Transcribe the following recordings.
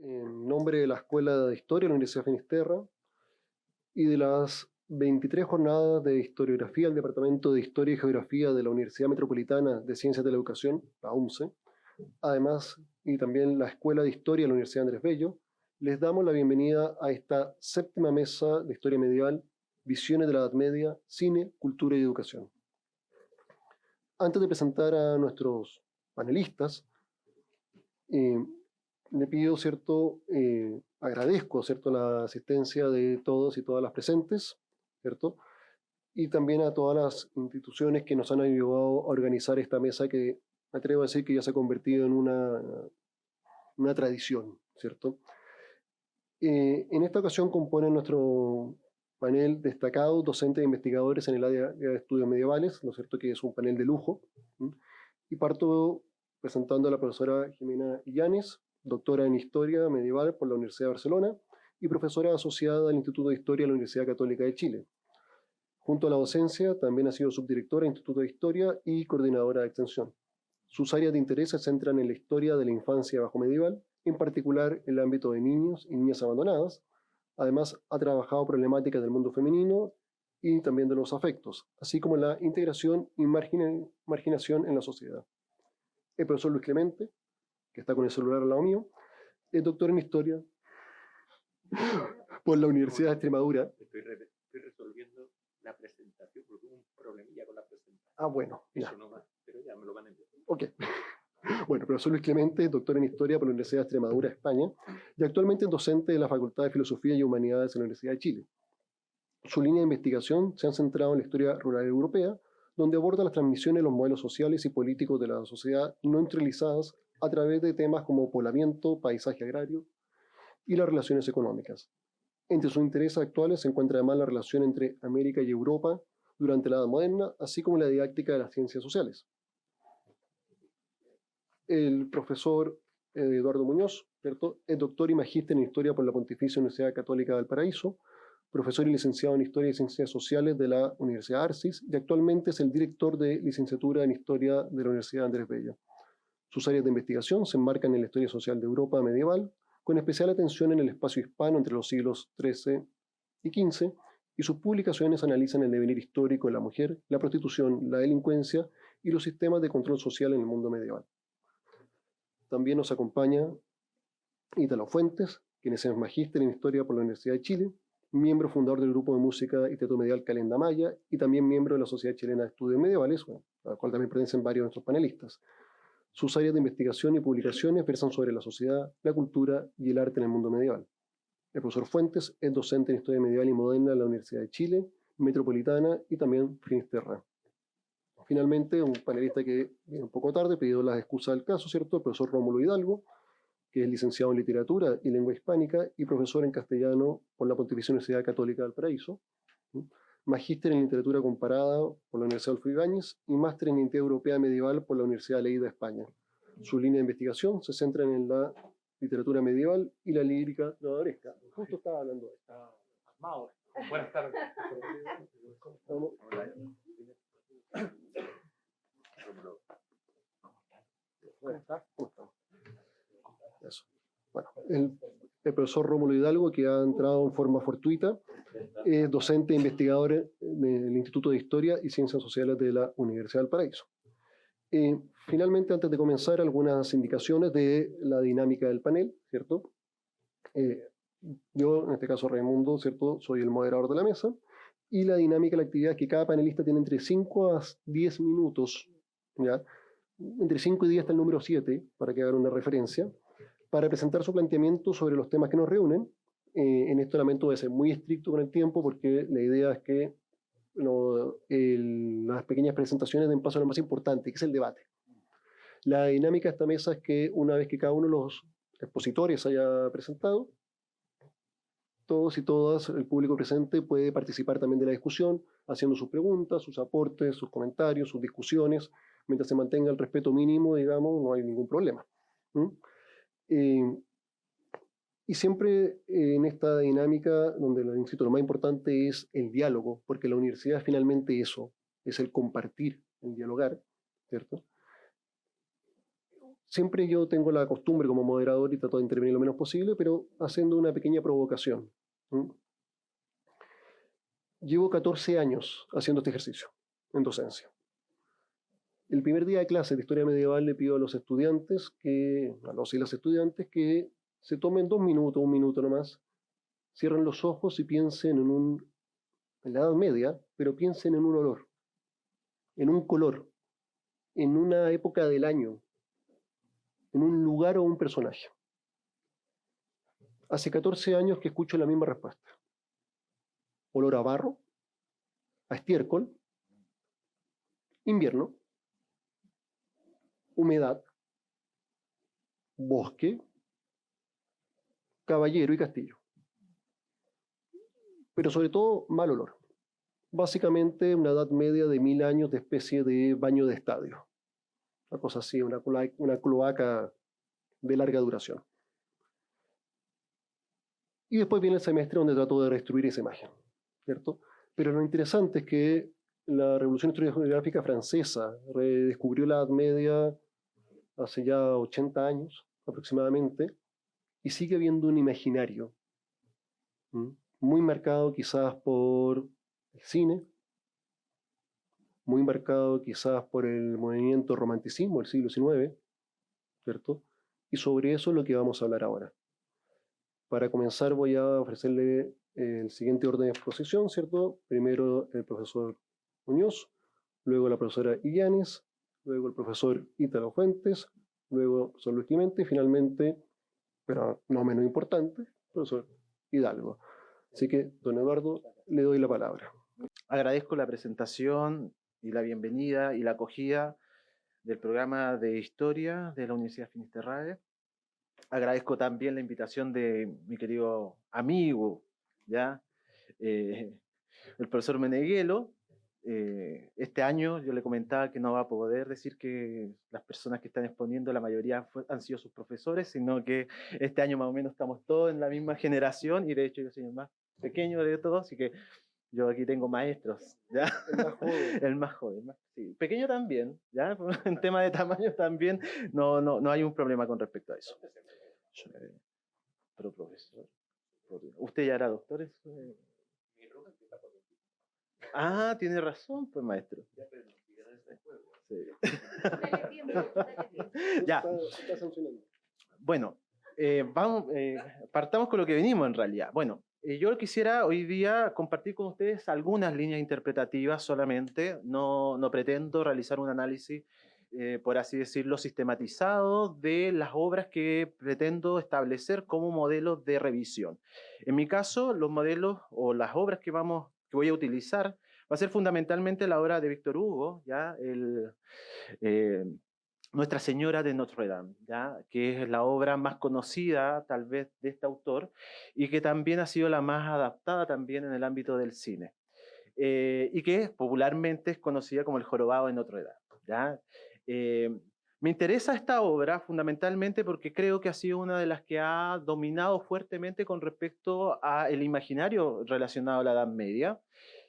en nombre de la Escuela de Historia de la Universidad de Finisterra y de las 23 jornadas de historiografía del Departamento de Historia y Geografía de la Universidad Metropolitana de Ciencias de la Educación, la UMCE, además, y también la Escuela de Historia de la Universidad Andrés Bello, les damos la bienvenida a esta séptima mesa de Historia Medieval, Visiones de la Edad Media, Cine, Cultura y Educación. Antes de presentar a nuestros panelistas, le pido, ¿cierto? Agradezco, ¿cierto?, la asistencia de todos y todas las presentes, ¿cierto? Y también a todas las instituciones que nos han ayudado a organizar esta mesa que me atrevo a decir que ya se ha convertido en una tradición, ¿cierto? En esta ocasión componen nuestro panel destacado docentes e investigadores en el área de estudios medievales, ¿no es cierto?, que es un panel de lujo. Y parto presentando a la profesora Jimena Illanes, doctora en Historia Medieval por la Universidad de Barcelona y profesora asociada al Instituto de Historia de la Universidad Católica de Chile. Junto a la docencia, también ha sido subdirectora del Instituto de Historia y coordinadora de extensión. Sus áreas de interés se centran en la historia de la infancia bajo medieval, en particular en el ámbito de niños y niñas abandonadas. Además, ha trabajado problemáticas del mundo femenino y también de los afectos, así como la integración y marginación en la sociedad. El profesor Luis Clemente, que está con el celular al lado mío, es doctor en Historia por la Universidad de Extremadura. Estoy resolviendo la presentación, porque hubo un problemilla con la presentación. Ah, bueno. Eso nomás, pero ya me lo van a enviar. Ok. Bueno, profesor Luis Clemente, doctor en Historia por la Universidad de Extremadura, España, y actualmente es docente de la Facultad de Filosofía y Humanidades en la Universidad de Chile. Su línea de investigación se ha centrado en la historia rural europea, donde aborda las transmisiones de los modelos sociales y políticos de la sociedad no entrelazadas a través de temas como poblamiento, paisaje agrario y las relaciones económicas. Entre sus intereses actuales se encuentra además la relación entre América y Europa durante la Edad Moderna, así como la didáctica de las ciencias sociales. El profesor Eduardo Muñoz, ¿cierto?, es doctor y magíster en Historia por la Pontificia Universidad Católica de Valparaíso, profesor y licenciado en Historia y Ciencias Sociales de la Universidad Arcis, y actualmente es el director de licenciatura en Historia de la Universidad Andrés Bello. Sus áreas de investigación se enmarcan en la historia social de Europa medieval, con especial atención en el espacio hispano entre los siglos XIII y XV, y sus publicaciones analizan el devenir histórico de la mujer, la prostitución, la delincuencia y los sistemas de control social en el mundo medieval. También nos acompaña Ítalo Fuentes, quien es magíster en Historia por la Universidad de Chile, miembro fundador del grupo de música y teatro medial Calenda Maya, y también miembro de la Sociedad Chilena de Estudios Medievales, a la cual también pertenecen varios de nuestros panelistas. Sus áreas de investigación y publicaciones versan sobre la sociedad, la cultura y el arte en el mundo medieval. El profesor Fuentes es docente en Historia Medieval y Moderna en la Universidad de Chile, Metropolitana y también Finisterra. Finalmente, un panelista que viene un poco tarde, pidió las excusas del caso, ¿cierto?, el profesor Rómulo Hidalgo, que es licenciado en Literatura y Lengua Hispánica y profesor en Castellano por la Pontificia Universidad Católica del Paraíso, magíster en Literatura Comparada por la Universidad Adolfo Ibáñez y máster en Identidad Europea Medieval por la Universidad de Lleida, España. Su línea de investigación se centra en la literatura medieval y la lírica trovadoresca. Justo estaba hablando de esto. Buenas tardes. ¿Cómo estamos? ¿Cómo estás? Eso. Bueno, el profesor Rómulo Hidalgo, que ha entrado en forma fortuita, es docente e investigador del Instituto de Historia y Ciencias Sociales de la Universidad del Paraíso. Finalmente, antes de comenzar, algunas indicaciones de la dinámica del panel, ¿cierto? Yo, en este caso Raimundo, ¿cierto?, soy el moderador de la mesa, y la dinámica de la actividad es que cada panelista tiene entre 5 a 10 minutos, ¿ya?, entre 5 y 10 hasta el número 7, para que hagan una referencia, para presentar su planteamiento sobre los temas que nos reúnen. En esto lamento de ser muy estricto con el tiempo, porque la idea es que las pequeñas presentaciones den paso a lo más importante, que es el debate. La dinámica de esta mesa es que una vez que cada uno de los expositores haya presentado, todos y todas, el público presente puede participar también de la discusión, haciendo sus preguntas, sus aportes, sus comentarios, sus discusiones. Mientras se mantenga el respeto mínimo, digamos, no hay ningún problema. Y siempre en esta dinámica, donde insisto, lo más importante es el diálogo, porque la universidad es finalmente eso, es el compartir, el dialogar, ¿cierto? siempre yo tengo la costumbre como moderador y trato de intervenir lo menos posible, pero haciendo una pequeña provocación. Llevo 14 años haciendo este ejercicio en docencia. El primer día de clase de historia medieval le pido a los estudiantes, a los y las estudiantes, que se tomen 2 minutos, 1 minuto nomás, cierren los ojos y piensen en la Edad Media, pero piensen en un olor, en un color, en una época del año, en un lugar o un personaje. Hace 14 años que escucho la misma respuesta. Olor a barro, a estiércol, invierno, humedad, bosque, caballero y castillo. Pero sobre todo, mal olor. Básicamente una edad media de 1000 años de especie de baño de estadio. Una cosa así, una cloaca de larga duración. Y después viene el semestre donde trato de restituir esa imagen, ¿cierto? Pero lo interesante es que la Revolución Historiográfica Francesa redescubrió la Edad Media hace ya 80 años aproximadamente, y sigue habiendo un imaginario muy marcado quizás por el cine, muy marcado quizás por el movimiento romanticismo del siglo XIX, ¿cierto? Y sobre eso es lo que vamos a hablar ahora. Para comenzar voy a ofrecerle el siguiente orden de exposición, ¿cierto? Primero el profesor Muñoz, luego la profesora Illanes, luego el profesor Ítalo Fuentes, luego el profesor Luis Clemente y finalmente, pero no menos importante, el profesor Hidalgo. Así que, don Eduardo, le doy la palabra. Agradezco la presentación y la bienvenida y la acogida del programa de Historia de la Universidad Finisterrae. Agradezco también la invitación de mi querido amigo, ¿ya? El profesor Meneghelo. Este año yo le comentaba que no va a poder decir que las personas que están exponiendo, la mayoría han sido sus profesores, sino que este año más o menos estamos todos en la misma generación y de hecho yo soy el más pequeño de todos, así que yo aquí tengo maestros, ¿ya? El más joven. El más joven, sí. Pequeño también, ¿ya? En tema de tamaño también no hay un problema con respecto a eso. Pero profesor, ¿usted ya era doctor? Ah, tiene razón, pues maestro. Sí. Ya. Está sancionando. Bueno, partamos con lo que venimos en realidad. Bueno, yo quisiera hoy día compartir con ustedes algunas líneas interpretativas solamente. No pretendo realizar un análisis, por así decirlo, sistematizado de las obras que pretendo establecer como modelos de revisión. En mi caso, los modelos o las obras que voy a utilizar va a ser fundamentalmente la obra de Víctor Hugo, ¿ya? Nuestra Señora de Notre Dame, ¿ya? Que es la obra más conocida tal vez de este autor y que también ha sido la más adaptada también en el ámbito del cine, y que popularmente es conocida como El Jorobado de Notre Dame, ¿ya? Me interesa esta obra fundamentalmente porque creo que ha sido una de las que ha dominado fuertemente con respecto al imaginario relacionado a la Edad Media,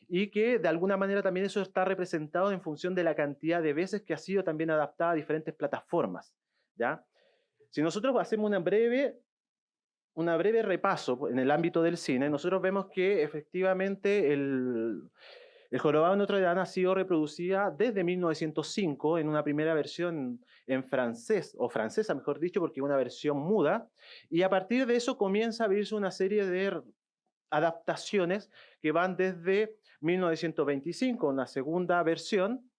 y que de alguna manera también eso está representado en función de la cantidad de veces que ha sido también adaptada a diferentes plataformas, ¿ya? Si nosotros hacemos un breve repaso en el ámbito del cine, nosotros vemos que efectivamente el Jorobado de Notre Dame ha sido reproducida desde 1905 en una primera versión en francés, o francesa mejor dicho, porque es una versión muda, y a partir de eso comienza a abrirse una serie de adaptaciones que van desde 1925, una segunda versión,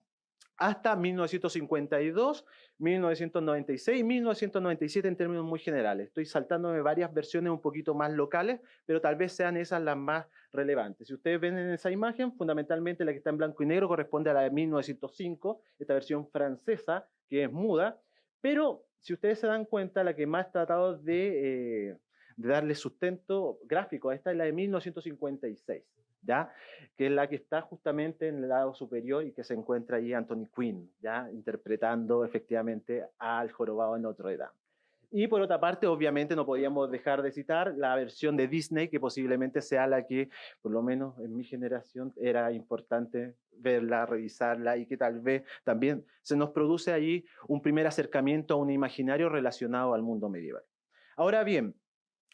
hasta 1952, 1996 y 1997 en términos muy generales. Estoy saltándome varias versiones un poquito más locales, pero tal vez sean esas las más relevantes. Si ustedes ven en esa imagen, fundamentalmente la que está en blanco y negro corresponde a la de 1905, esta versión francesa, que es muda, pero si ustedes se dan cuenta, la que más ha tratado de darle sustento gráfico a esta es la de 1956, ¿ya? Que es la que está justamente en el lado superior y que se encuentra ahí Anthony Quinn, ¿ya? Interpretando efectivamente al Jorobado de Notre Dame. Y por otra parte, obviamente no podíamos dejar de citar la versión de Disney, que posiblemente sea la que, por lo menos en mi generación, era importante verla, revisarla, y que tal vez también se nos produce allí un primer acercamiento a un imaginario relacionado al mundo medieval. Ahora bien,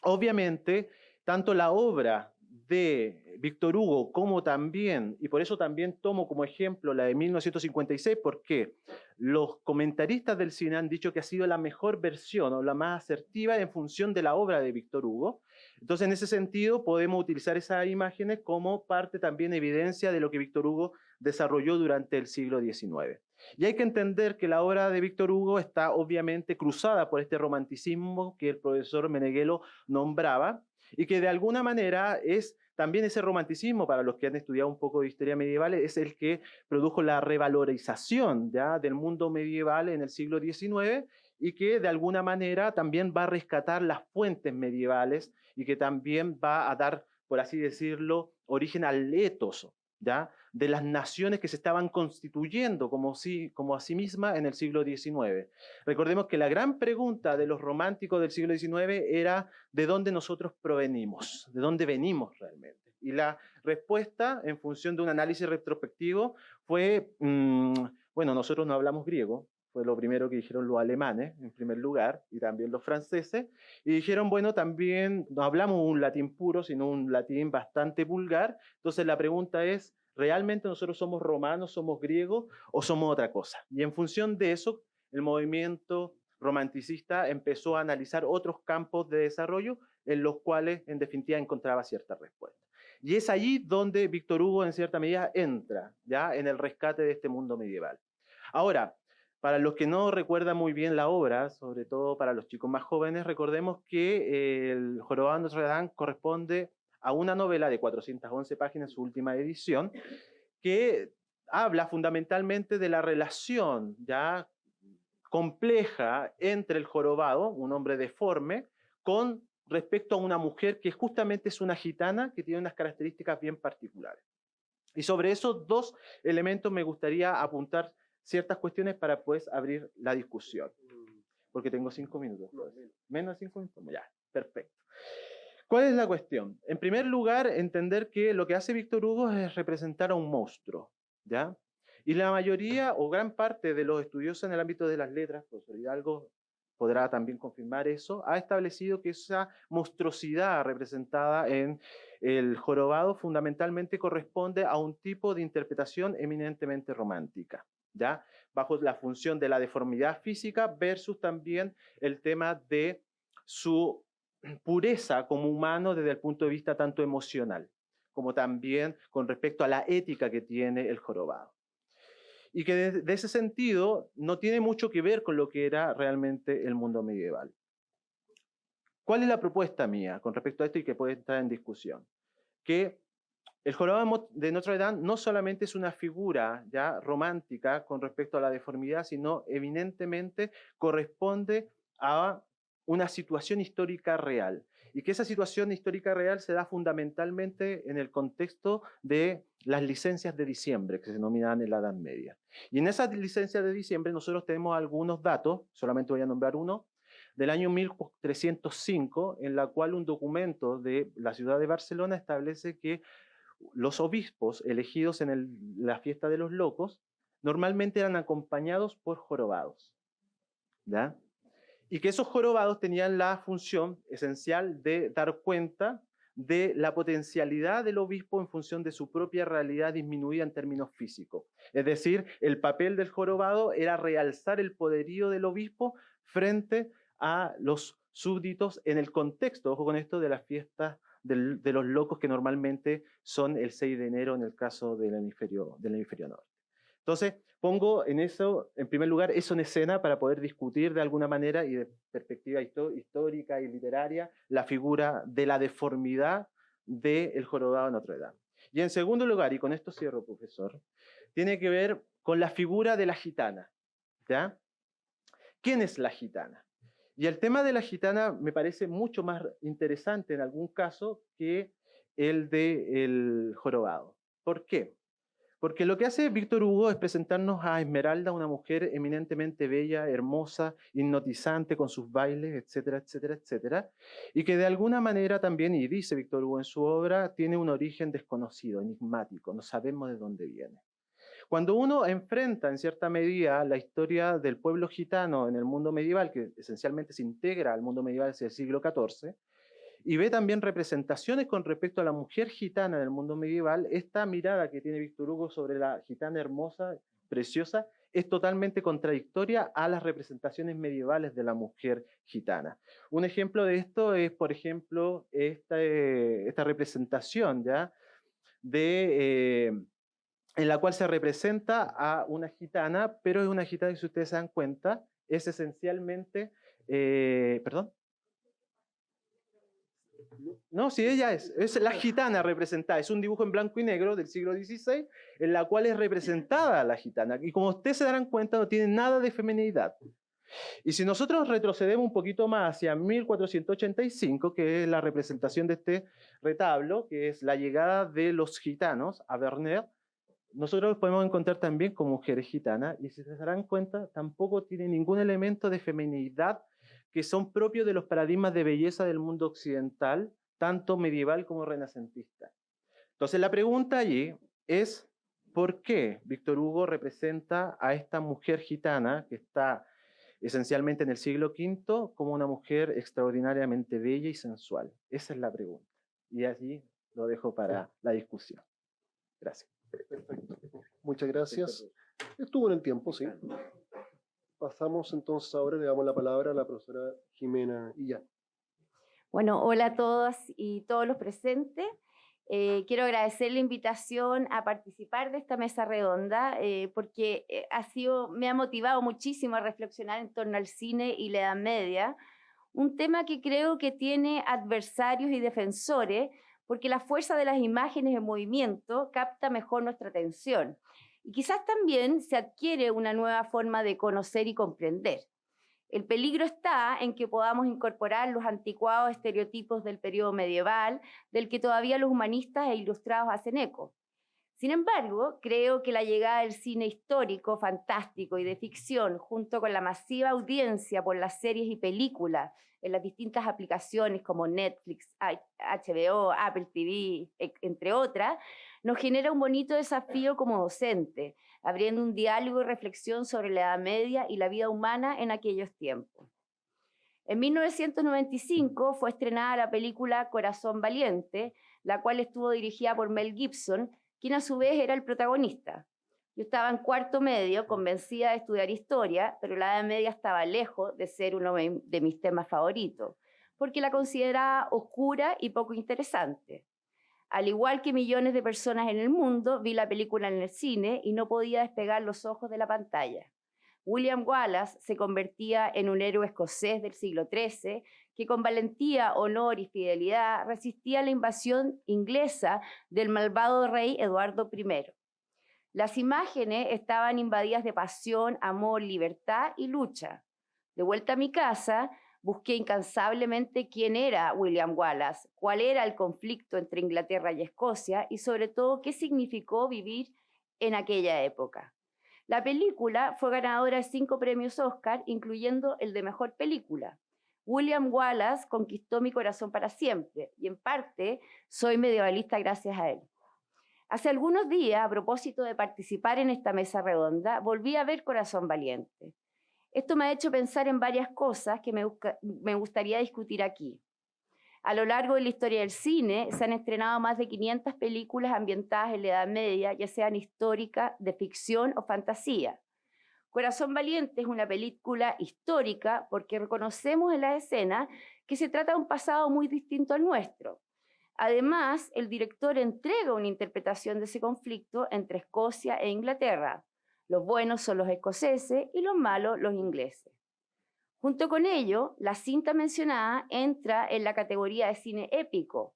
obviamente, tanto la obra de Víctor Hugo como también, y por eso también tomo como ejemplo la de 1956, porque los comentaristas del cine han dicho que ha sido la mejor versión o la más asertiva en función de la obra de Víctor Hugo. Entonces, en ese sentido, podemos utilizar esas imágenes como parte también evidencia de lo que Víctor Hugo desarrolló durante el siglo XIX. Y hay que entender que la obra de Víctor Hugo está obviamente cruzada por este romanticismo que el profesor Meneghello nombraba, y que de alguna manera es también ese romanticismo, para los que han estudiado un poco de historia medieval, es el que produjo la revalorización ¿ya? Del mundo medieval en el siglo XIX, y que de alguna manera también va a rescatar las fuentes medievales y que también va a dar, por así decirlo, origen al etos, ¿ya? De las naciones que se estaban constituyendo como a sí mismas en el siglo XIX. Recordemos que la gran pregunta de los románticos del siglo XIX era ¿de dónde nosotros provenimos? ¿De dónde venimos realmente? Y la respuesta, en función de un análisis retrospectivo, fue, bueno, nosotros no hablamos griego, fue lo primero que dijeron los alemanes, en primer lugar, y también los franceses, y dijeron, bueno, también no hablamos un latín puro, sino un latín bastante vulgar. Entonces la pregunta es, ¿realmente nosotros somos romanos, somos griegos o somos otra cosa? Y en función de eso, el movimiento romanticista empezó a analizar otros campos de desarrollo en los cuales, en definitiva, encontraba cierta respuesta. Y es allí donde Víctor Hugo, en cierta medida, entra ya en el rescate de este mundo medieval. Ahora, para los que no recuerdan muy bien la obra, sobre todo para los chicos más jóvenes, recordemos que el Jorobado de Notre Dame corresponde a una novela de 411 páginas, su última edición, que habla fundamentalmente de la relación ya compleja entre el jorobado, un hombre deforme, con respecto a una mujer que justamente es una gitana que tiene unas características bien particulares. Y sobre esos dos elementos me gustaría apuntar ciertas cuestiones para pues abrir la discusión. Porque tengo 5 minutos. Menos de 5 minutos. Ya, perfecto. ¿Cuál es la cuestión? En primer lugar, entender que lo que hace Víctor Hugo es representar a un monstruo, ¿ya? Y la mayoría o gran parte de los estudiosos en el ámbito de las letras, profesor Hidalgo podrá también confirmar eso, ha establecido que esa monstruosidad representada en el jorobado fundamentalmente corresponde a un tipo de interpretación eminentemente romántica, ¿ya? Bajo la función de la deformidad física versus también el tema de su pureza como humano desde el punto de vista tanto emocional, como también con respecto a la ética que tiene el jorobado. Y que de ese sentido no tiene mucho que ver con lo que era realmente el mundo medieval. ¿Cuál es la propuesta mía con respecto a esto y que puede estar en discusión? Que el jorobado de Notre Dame no solamente es una figura ya romántica con respecto a la deformidad, sino eminentemente corresponde a una situación histórica real. Y que esa situación histórica real se da fundamentalmente en el contexto de las licencias de diciembre, que se denominan en la Edad Media. Y en esas licencias de diciembre nosotros tenemos algunos datos, solamente voy a nombrar uno, del año 1305, en la cual un documento de la ciudad de Barcelona establece que los obispos elegidos en la fiesta de los locos normalmente eran acompañados por jorobados, ¿ya? Y que esos jorobados tenían la función esencial de dar cuenta de la potencialidad del obispo en función de su propia realidad disminuida en términos físicos. Es decir, el papel del jorobado era realzar el poderío del obispo frente a los súbditos en el contexto, ojo con esto, de las fiestas de los locos que normalmente son el 6 de enero en el caso del hemisferio norte. Entonces, pongo en eso, en primer lugar, eso en escena para poder discutir de alguna manera y de perspectiva histórica y literaria la figura de la deformidad del jorobado de Notre Dame. Y en segundo lugar, y con esto cierro, profesor, tiene que ver con la figura de la gitana, ¿ya? ¿Quién es la gitana? Y el tema de la gitana me parece mucho más interesante en algún caso que el del jorobado. ¿Por qué? Porque lo que hace Víctor Hugo es presentarnos a Esmeralda, una mujer eminentemente bella, hermosa, hipnotizante con sus bailes, etcétera, etcétera, etcétera, y que de alguna manera también, y dice Víctor Hugo en su obra, tiene un origen desconocido, enigmático, no sabemos de dónde viene. Cuando uno enfrenta en cierta medida la historia del pueblo gitano en el mundo medieval, que esencialmente se integra al mundo medieval desde el siglo XIV, y ve también representaciones con respecto a la mujer gitana en el mundo medieval, esta mirada que tiene Víctor Hugo sobre la gitana hermosa, preciosa, es totalmente contradictoria a las representaciones medievales de la mujer gitana. Un ejemplo de esto es, por ejemplo, esta representación, ¿ya? En la cual se representa a una gitana, pero es una gitana que, si ustedes se dan cuenta, es esencialmente... ¿Perdón? No, sí, ella es la gitana representada, es un dibujo en blanco y negro del siglo XVI, en la cual es representada la gitana, y como ustedes se darán cuenta, no tiene nada de feminidad. Y si nosotros retrocedemos un poquito más hacia 1485, que es la representación de este retablo, que es la llegada de los gitanos a Vernet, nosotros los podemos encontrar también con mujeres gitanas, y si se darán cuenta, tampoco tiene ningún elemento de feminidad que son propios de los paradigmas de belleza del mundo occidental, tanto medieval como renacentista. Entonces la pregunta allí es, ¿por qué Víctor Hugo representa a esta mujer gitana, que está esencialmente en el siglo V, como una mujer extraordinariamente bella y sensual? Esa es la pregunta. Y allí lo dejo para la discusión. Gracias. Perfecto. Muchas gracias. Estuvo en el tiempo, sí. Pasamos entonces ahora, le damos la palabra a la profesora Jimena Illán. Bueno, hola a todas y todos los presentes. Quiero agradecer la invitación a participar de esta mesa redonda porque me ha motivado muchísimo a reflexionar en torno al cine y la Edad Media, un tema que creo que tiene adversarios y defensores porque la fuerza de las imágenes en movimiento capta mejor nuestra atención. Y quizás también se adquiere una nueva forma de conocer y comprender. El peligro está en que podamos incorporar los anticuados estereotipos del periodo medieval, del que todavía los humanistas e ilustrados hacen eco. Sin embargo, creo que la llegada del cine histórico, fantástico y de ficción, junto con la masiva audiencia por las series y películas en las distintas aplicaciones como Netflix, HBO, Apple TV, entre otras, nos genera un bonito desafío como docente, abriendo un diálogo y reflexión sobre la Edad Media y la vida humana en aquellos tiempos. En 1995 fue estrenada la película Corazón Valiente, la cual estuvo dirigida por Mel Gibson, quien a su vez era el protagonista. Yo estaba en cuarto medio, convencida de estudiar historia, pero la Edad Media estaba lejos de ser uno de mis temas favoritos, porque la consideraba oscura y poco interesante. Al igual que millones de personas en el mundo, vi la película en el cine y no podía despegar los ojos de la pantalla. William Wallace se convertía en un héroe escocés del siglo XIII que con valentía, honor y fidelidad resistía la invasión inglesa del malvado rey Eduardo I. Las imágenes estaban invadidas de pasión, amor, libertad y lucha. De vuelta a mi casa, busqué incansablemente quién era William Wallace, cuál era el conflicto entre Inglaterra y Escocia y sobre todo qué significó vivir en aquella época. La película fue ganadora de 5 premios Oscar, incluyendo el de Mejor Película. William Wallace conquistó mi corazón para siempre y en parte soy medievalista gracias a él. Hace algunos días, a propósito de participar en esta mesa redonda, volví a ver Corazón Valiente. Esto me ha hecho pensar en varias cosas que me gustaría discutir aquí. A lo largo de la historia del cine se han estrenado más de 500 películas ambientadas en la Edad Media, ya sean históricas, de ficción o fantasía. Corazón Valiente es una película histórica porque reconocemos en la escena que se trata de un pasado muy distinto al nuestro. Además, el director entrega una interpretación de ese conflicto entre Escocia e Inglaterra. Los buenos son los escoceses y los malos los ingleses. Junto con ello, la cinta mencionada entra en la categoría de cine épico.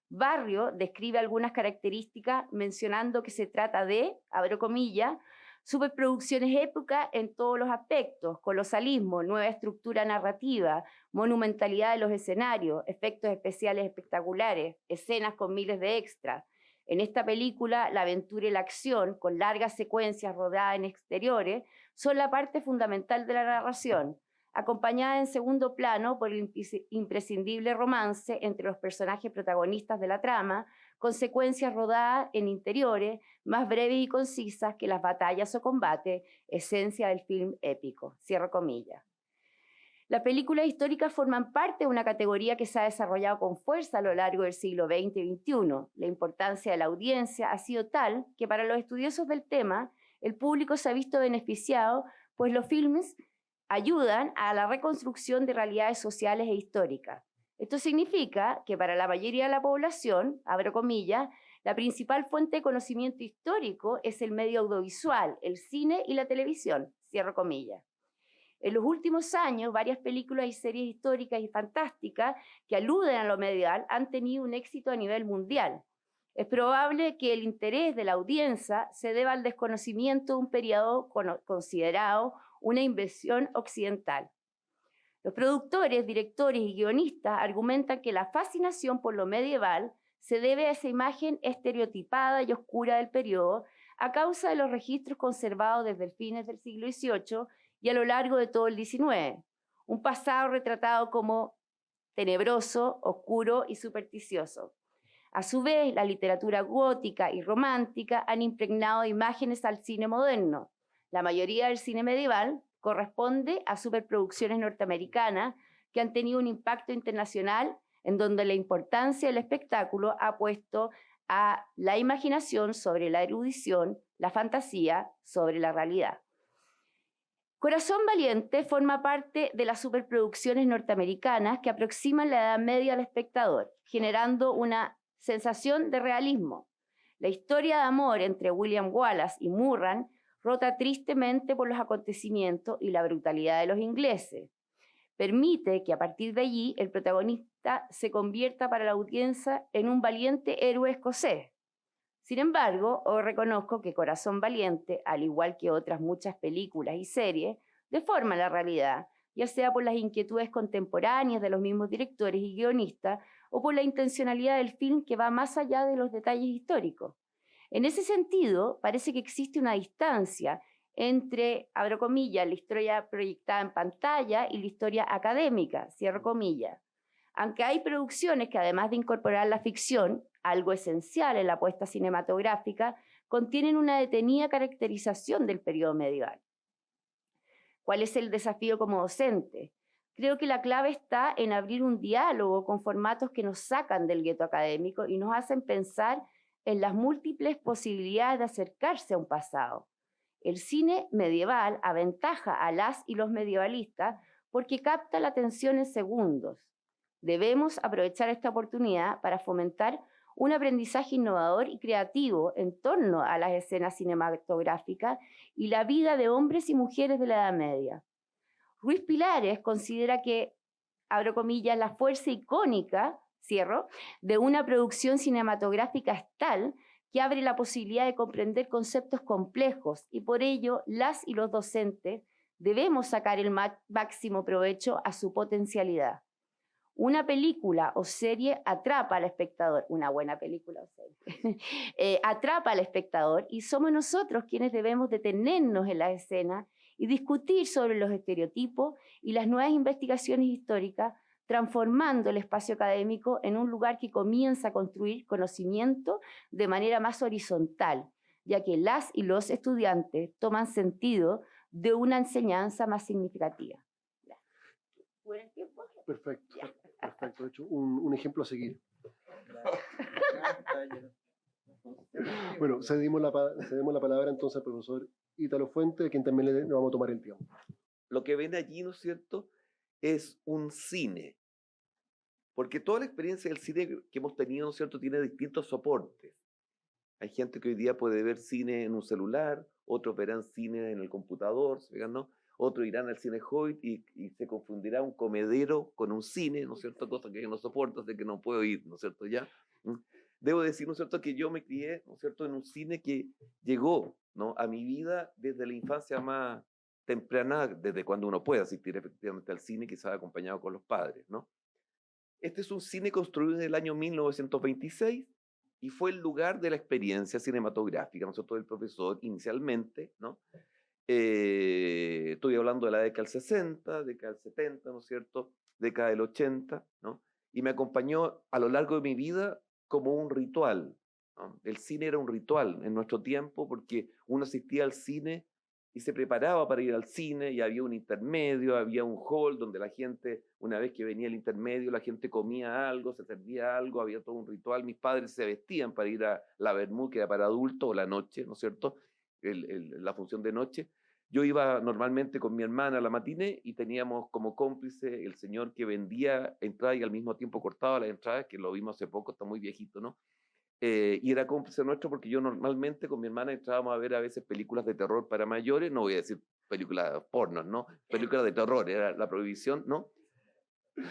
Barrio describe algunas características mencionando que se trata de, abro comillas, superproducciones épicas en todos los aspectos, colosalismo, nueva estructura narrativa, monumentalidad de los escenarios, efectos especiales espectaculares, escenas con miles de extras, En esta película, la aventura y la acción, con largas secuencias rodadas en exteriores, son la parte fundamental de la narración, acompañada en segundo plano por el imprescindible romance entre los personajes protagonistas de la trama, con secuencias rodadas en interiores, más breves y concisas que las batallas o combates, esencia del film épico. Cierro comillas. Las películas históricas forman parte de una categoría que se ha desarrollado con fuerza a lo largo del siglo XX y XXI. La importancia de la audiencia ha sido tal que para los estudiosos del tema, el público se ha visto beneficiado, pues los filmes ayudan a la reconstrucción de realidades sociales e históricas. Esto significa que para la mayoría de la población, abro comillas, la principal fuente de conocimiento histórico es el medio audiovisual, el cine y la televisión, cierro comillas. En los últimos años, varias películas y series históricas y fantásticas que aluden a lo medieval han tenido un éxito a nivel mundial. Es probable que el interés de la audiencia se deba al desconocimiento de un periodo considerado una invención occidental. Los productores, directores y guionistas argumentan que la fascinación por lo medieval se debe a esa imagen estereotipada y oscura del periodo a causa de los registros conservados desde fines del siglo XVIII y a lo largo de todo el XIX. Un pasado retratado como tenebroso, oscuro y supersticioso. A su vez, la literatura gótica y romántica han impregnado de imágenes al cine moderno. La mayoría del cine medieval corresponde a superproducciones norteamericanas que han tenido un impacto internacional en donde la importancia del espectáculo ha puesto a la imaginación sobre la erudición, la fantasía sobre la realidad. Corazón Valiente forma parte de las superproducciones norteamericanas que aproximan la Edad Media al espectador, generando una sensación de realismo. La historia de amor entre William Wallace y Murran rota tristemente por los acontecimientos y la brutalidad de los ingleses. Permite que a partir de allí el protagonista se convierta para la audiencia en un valiente héroe escocés. Sin embargo, hoy reconozco que Corazón Valiente, al igual que otras muchas películas y series, deforma la realidad, ya sea por las inquietudes contemporáneas de los mismos directores y guionistas o por la intencionalidad del film que va más allá de los detalles históricos. En ese sentido, parece que existe una distancia entre, abro comillas, la historia proyectada en pantalla y la historia académica, cierro comillas. Aunque hay producciones que, además de incorporar la ficción, algo esencial en la apuesta cinematográfica, contienen una detenida caracterización del periodo medieval. ¿Cuál es el desafío como docente? Creo que la clave está en abrir un diálogo con formatos que nos sacan del gueto académico y nos hacen pensar en las múltiples posibilidades de acercarse a un pasado. El cine medieval aventaja a las y los medievalistas porque capta la atención en segundos. Debemos aprovechar esta oportunidad para fomentar un aprendizaje innovador y creativo en torno a las escenas cinematográficas y la vida de hombres y mujeres de la Edad Media. Ruiz Pilares considera que, abro comillas, la fuerza icónica, cierro, de una producción cinematográfica es tal que abre la posibilidad de comprender conceptos complejos y por ello las y los docentes debemos sacar el máximo provecho a su potencialidad. Una película o serie atrapa al espectador, una buena película o serie, atrapa al espectador y somos nosotros quienes debemos detenernos en la escena y discutir sobre los estereotipos y las nuevas investigaciones históricas, transformando el espacio académico en un lugar que comienza a construir conocimiento de manera más horizontal, ya que las y los estudiantes toman sentido de una enseñanza más significativa. ¿Buen tiempo? Perfecto, perfecto. De hecho, un ejemplo a seguir. Bueno, cedemos la palabra entonces al profesor Ítalo Fuente, a quien también le vamos a tomar el tiempo. Lo que ven allí, ¿no es cierto?, es un cine. Porque toda la experiencia del cine que hemos tenido, ¿no es cierto?, tiene distintos soportes. Hay gente que hoy día puede ver cine en un celular, otros verán cine en el computador, ¿no? Otros irán al cine Hoyt y se confundirá un comedero con un cine, ¿no es cierto?, cosa que yo no soporto, así que no puedo ir, ¿no es cierto?, ya. Debo decir, ¿no es cierto?, que yo me crié, ¿no es cierto?, en un cine que llegó, ¿no?, a mi vida desde la infancia más temprana, desde cuando uno puede asistir efectivamente al cine, quizás acompañado con los padres, ¿no? Este es un cine construido en el año 1926, y fue el lugar de la experiencia cinematográfica, nosotros el profesor inicialmente, ¿no? Estoy hablando de la década del 60, década del 70, ¿no es cierto? Década del 80, ¿no? Y me acompañó a lo largo de mi vida como un ritual, ¿no? El cine era un ritual en nuestro tiempo porque uno asistía al cine y se preparaba para ir al cine y había un intermedio, había un hall donde la gente, una vez que venía el intermedio, la gente comía algo, se servía algo, había todo un ritual. Mis padres se vestían para ir a la Bermú, que era para adultos, o la noche, ¿no es cierto? La función de noche. Yo iba normalmente con mi hermana a la matiné y teníamos como cómplice el señor que vendía entradas y al mismo tiempo cortaba las entradas, que lo vimos hace poco, está muy viejito, ¿no? Y era cómplice nuestro porque yo normalmente con mi hermana entrábamos a ver a veces películas de terror para mayores, no voy a decir películas porno, ¿no? Películas de terror, era la prohibición, ¿no?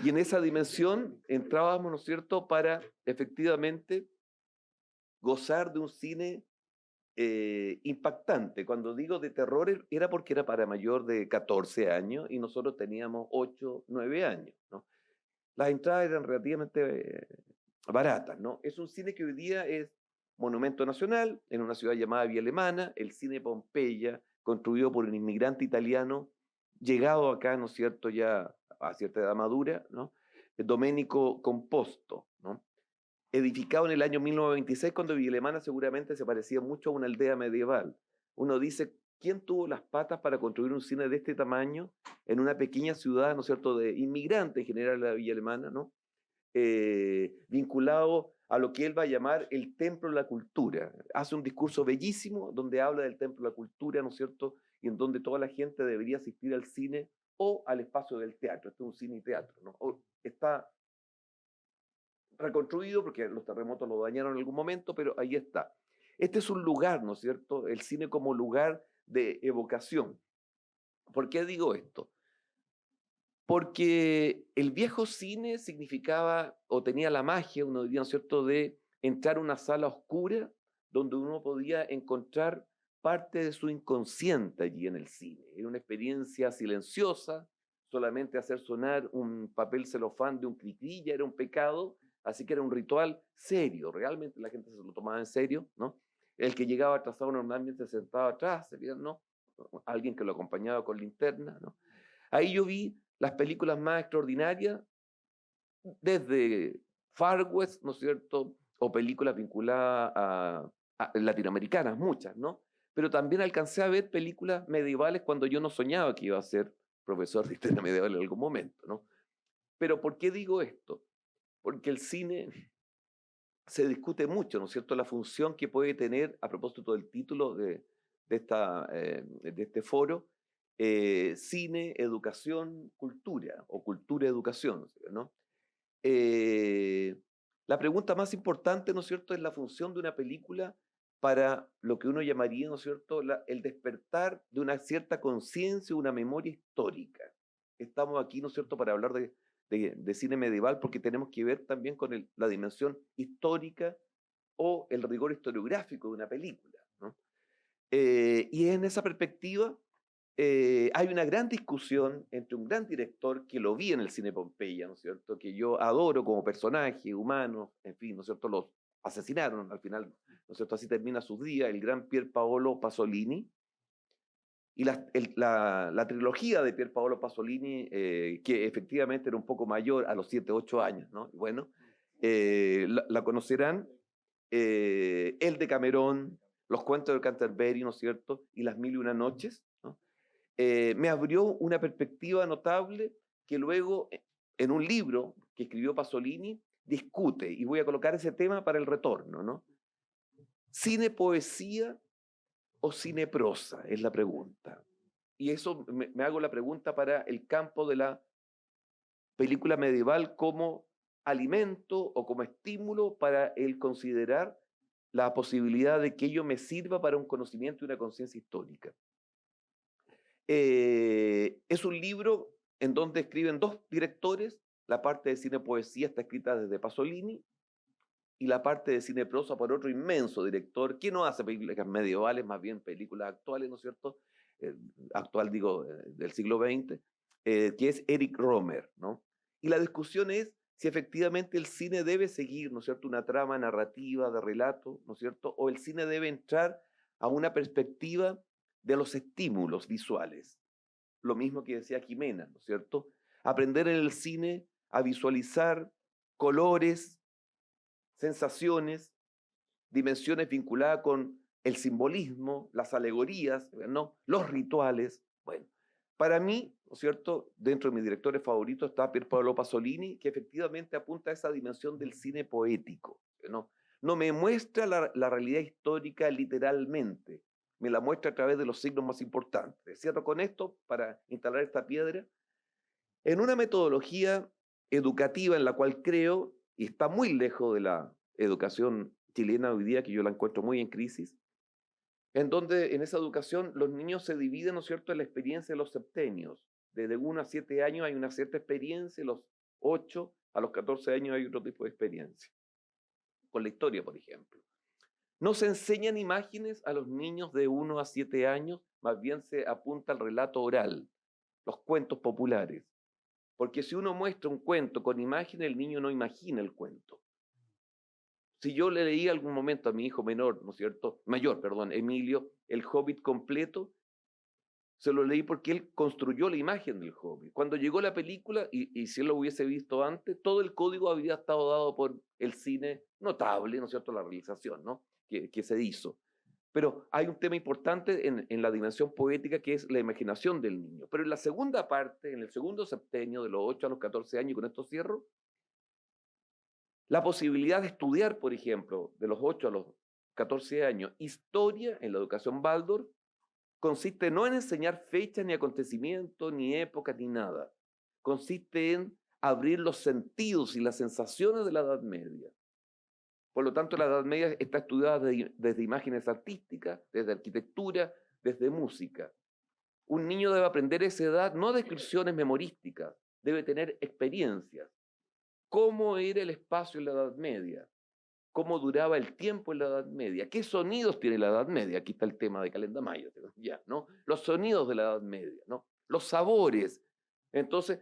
Y en esa dimensión entrábamos, ¿no es cierto?, para efectivamente gozar de un cine impactante. Cuando digo de terror era porque era para mayor de 14 años y nosotros teníamos 8, 9 años, ¿no? Las entradas eran relativamente baratas, ¿no? Es un cine que hoy día es monumento nacional en una ciudad llamada Vía Alemana, el cine Pompeya, construido por un inmigrante italiano, llegado acá, ¿no es cierto?, ya a cierta edad madura, ¿no? Domenico Composto, ¿no? Edificado en el año 1926, cuando Villa Alemana seguramente se parecía mucho a una aldea medieval. Uno dice, ¿quién tuvo las patas para construir un cine de este tamaño en una pequeña ciudad, ¿no es cierto?, de inmigrantes en general, la Villa Alemana, ¿no? Vinculado a lo que él va a llamar el templo de la cultura. Hace un discurso bellísimo donde habla del templo de la cultura, ¿no es cierto?, y en donde toda la gente debería asistir al cine o al espacio del teatro. Este es un cine y teatro, ¿no? Está reconstruido porque los terremotos lo dañaron en algún momento, pero ahí está. Este es un lugar, ¿no es cierto?, el cine como lugar de evocación. ¿Por qué digo esto? Porque el viejo cine significaba o tenía la magia, uno diría, ¿no es cierto?, de entrar a una sala oscura donde uno podía encontrar parte de su inconsciente allí en el cine. Era una experiencia silenciosa, solamente hacer sonar un papel celofán de un cri-cri ya era un pecado, así que era un ritual serio, realmente la gente se lo tomaba en serio, ¿no? El que llegaba atrasado normalmente se sentaba atrás, ¿no? Alguien que lo acompañaba con linterna, ¿no? Ahí yo vi las películas más extraordinarias, desde Far West, ¿no es cierto?, o películas vinculadas a latinoamericanas, muchas, ¿no? Pero también alcancé a ver películas medievales cuando yo no soñaba que iba a ser profesor de historia medieval en algún momento, ¿no? Pero ¿por qué digo esto? Porque el cine se discute mucho, ¿no es cierto?, la función que puede tener, a propósito del título de este foro, cine, educación, cultura, o cultura, educación, ¿no? La pregunta más importante, ¿no es cierto?, es la función de una película para lo que uno llamaría, ¿no es cierto?, el despertar de una cierta conciencia, una memoria histórica. Estamos aquí, ¿no es cierto?, para hablar de cine medieval porque tenemos que ver también con la dimensión histórica o el rigor historiográfico de una película, ¿no? Y en esa perspectiva hay una gran discusión entre un gran director que lo vi en el cine Pompeya, ¿no es cierto?, que yo adoro como personaje humano, en fin, ¿no es cierto?, los asesinaron al final, ¿no es cierto?, así termina sus días, el gran Pier Paolo Pasolini, y la trilogía de Pier Paolo Pasolini, que efectivamente era un poco mayor a los 7, 8 años, ¿no? Bueno, la conocerán, El de Camerón, Los cuentos de Canterbury, ¿no es cierto?, y Las mil y una noches, ¿no? Me abrió una perspectiva notable que luego, en un libro que escribió Pasolini, discute, y voy a colocar ese tema para el retorno, ¿no? ¿Cine poesía o cine prosa? Es la pregunta. Y eso me hago la pregunta para el campo de la película medieval como alimento o como estímulo para el considerar la posibilidad de que ello me sirva para un conocimiento y una conciencia histórica. Es un libro en donde escriben dos directores, la parte de cine poesía está escrita desde Pasolini y la parte de cine prosa por otro inmenso director que no hace películas medievales, más bien películas actuales, ¿no es cierto? Actual digo, del siglo XX, que es Eric Rohmer, ¿no? Y la discusión es si efectivamente el cine debe seguir, ¿no es cierto?, una trama narrativa de relato, ¿no es cierto?, o el cine debe entrar a una perspectiva de los estímulos visuales. Lo mismo que decía Jimena, ¿no es cierto? Aprender en el cine a visualizar colores, sensaciones, dimensiones vinculadas con el simbolismo, las alegorías, ¿no?, los rituales. Bueno, para mí, ¿no es cierto?, dentro de mis directores favoritos está Pier Paolo Pasolini, que efectivamente apunta a esa dimensión del cine poético, ¿no? No me muestra la realidad histórica literalmente, me la muestra a través de los signos más importantes. Cierro con esto para instalar esta piedra. En una metodología educativa en la cual creo, y está muy lejos de la educación chilena hoy día, que yo la encuentro muy en crisis, en donde en esa educación los niños se dividen, ¿no es cierto?, en la experiencia de los septenios. Desde 1 a 7 años hay una cierta experiencia, los 8 a los 14 años hay otro tipo de experiencia. Con la historia, por ejemplo. No se enseñan imágenes a los niños de 1 a 7 años, más bien se apunta al relato oral, los cuentos populares. Porque si uno muestra un cuento con imagen, el niño no imagina el cuento. Si yo le leí algún momento a mi hijo menor, ¿no es cierto?, mayor, perdón, Emilio, el Hobbit completo, se lo leí porque él construyó la imagen del Hobbit. Cuando llegó la película, y si él lo hubiese visto antes, todo el código había estado dado por el cine notable, ¿no es cierto?, la realización, ¿no?, que se hizo. Pero hay un tema importante en la dimensión poética que es la imaginación del niño. Pero en la segunda parte, en el segundo septenio, de los 8 a los 14 años, y con esto cierro, la posibilidad de estudiar, por ejemplo, de los 8 a los 14 años, historia en la educación Waldorf, consiste no en enseñar fechas, ni acontecimientos, ni épocas, ni nada. Consiste en abrir los sentidos y las sensaciones de la Edad Media. Por lo tanto, la Edad Media está estudiada desde imágenes artísticas, desde arquitectura, desde música. Un niño debe aprender a esa edad no descripciones memorísticas, debe tener experiencias. ¿Cómo era el espacio en la Edad Media? ¿Cómo duraba el tiempo en la Edad Media? ¿Qué sonidos tiene la Edad Media? Aquí está el tema de Calendamayo, ya, ¿no? Los sonidos de la Edad Media, ¿no? Los sabores. Entonces,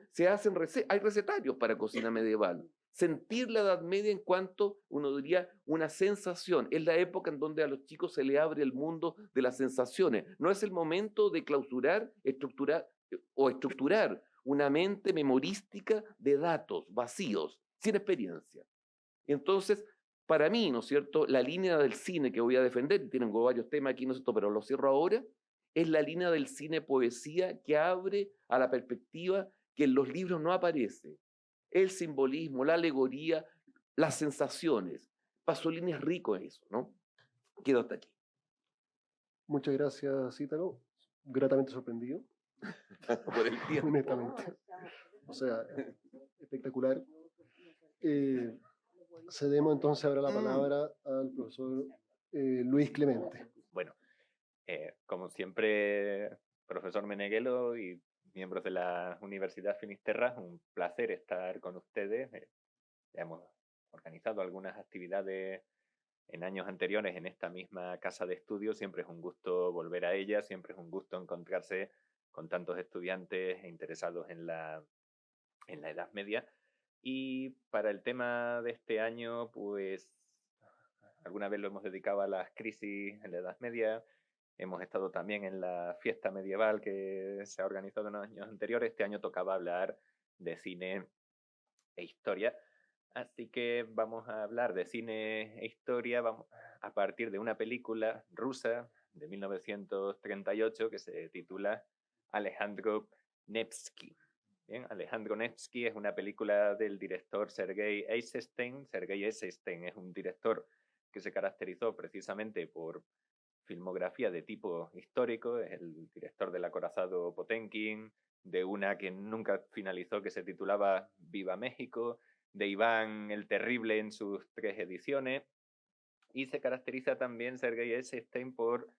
hay recetarios para cocina medieval. Sentir la Edad Media en cuanto, uno diría, una sensación. Es la época en donde a los chicos se le abre el mundo de las sensaciones. No es el momento de clausurar, estructurar una mente memorística de datos vacíos, sin experiencia. Entonces, para mí, ¿no es cierto?, la línea del cine que voy a defender, y tienen varios temas aquí, ¿no es cierto?, pero lo cierro ahora, es la línea del cine poesía que abre a la perspectiva que en los libros no aparece. El simbolismo, la alegoría, las sensaciones. Pasolini es rico en eso, ¿no? Quedo hasta aquí. Muchas gracias, Ítalo. Gratamente sorprendido. Por el tiempo. Honestamente. O sea, espectacular. Cedemos entonces ahora la palabra al profesor Luis Clemente. Bueno, como siempre, profesor Meneghello y miembros de la Universidad Finisterra, un placer estar con ustedes. Hemos organizado algunas actividades en años anteriores en esta misma casa de estudio. Siempre es un gusto volver a ella, siempre es un gusto encontrarse con tantos estudiantes interesados en la Edad Media. Y para el tema de este año, pues alguna vez lo hemos dedicado a las crisis en la Edad Media. Hemos estado también en la fiesta medieval que se ha organizado en los años anteriores. Este año tocaba hablar de cine e historia. Así que vamos a hablar de cine e historia a partir de una película rusa de 1938 que se titula Alejandro Nevsky. Bien, Alejandro Nevsky es una película del director Sergei Eisenstein. Sergei Eisenstein es un director que se caracterizó precisamente por filmografía de tipo histórico. Es el director del acorazado Potemkin, de una que nunca finalizó que se titulaba Viva México, de Iván el Terrible en sus 3 ediciones. Y se caracteriza también Sergei Eisenstein por,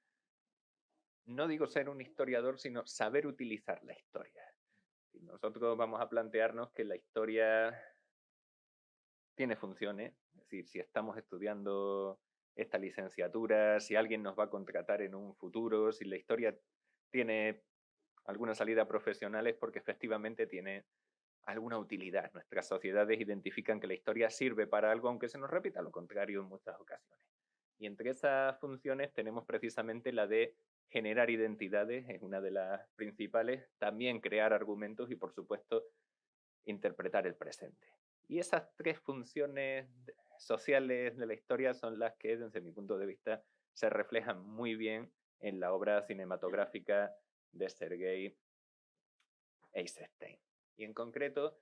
no digo ser un historiador, sino saber utilizar la historia. Nosotros vamos a plantearnos que la historia tiene funciones, es decir, si estamos estudiando esta licenciatura, si alguien nos va a contratar en un futuro, si la historia tiene alguna salida profesional es porque efectivamente tiene alguna utilidad. Nuestras sociedades identifican que la historia sirve para algo, aunque se nos repita lo contrario en muchas ocasiones. Y entre esas funciones tenemos precisamente la de generar identidades, es una de las principales, también crear argumentos y, por supuesto, interpretar el presente. Y esas tres funciones sociales de la historia son las que, desde mi punto de vista, se reflejan muy bien en la obra cinematográfica de Sergei Eisenstein. Y en concreto,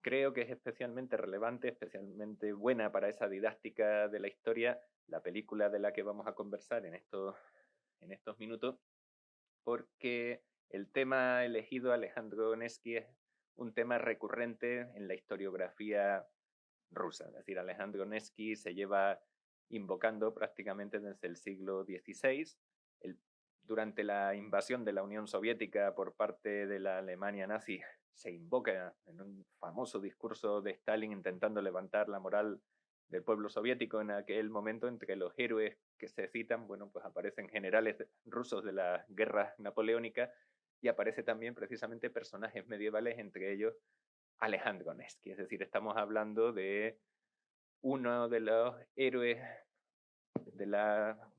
creo que es especialmente relevante, especialmente buena para esa didáctica de la historia, la película de la que vamos a conversar en estos minutos, porque el tema elegido, Alejandro Nevsky, es un tema recurrente en la historiografía rusa. Es decir, Alejandro Nevsky se lleva invocando prácticamente desde el siglo XVI. Durante la invasión de la Unión Soviética por parte de la Alemania nazi, se invoca en un famoso discurso de Stalin intentando levantar la moral del pueblo soviético. En aquel momento, entre los héroes que se citan, bueno, pues aparecen generales rusos de las guerras napoleónicas y aparece también precisamente personajes medievales, entre ellos Alejandro Nevsky. Es decir, estamos hablando de uno de los héroes de la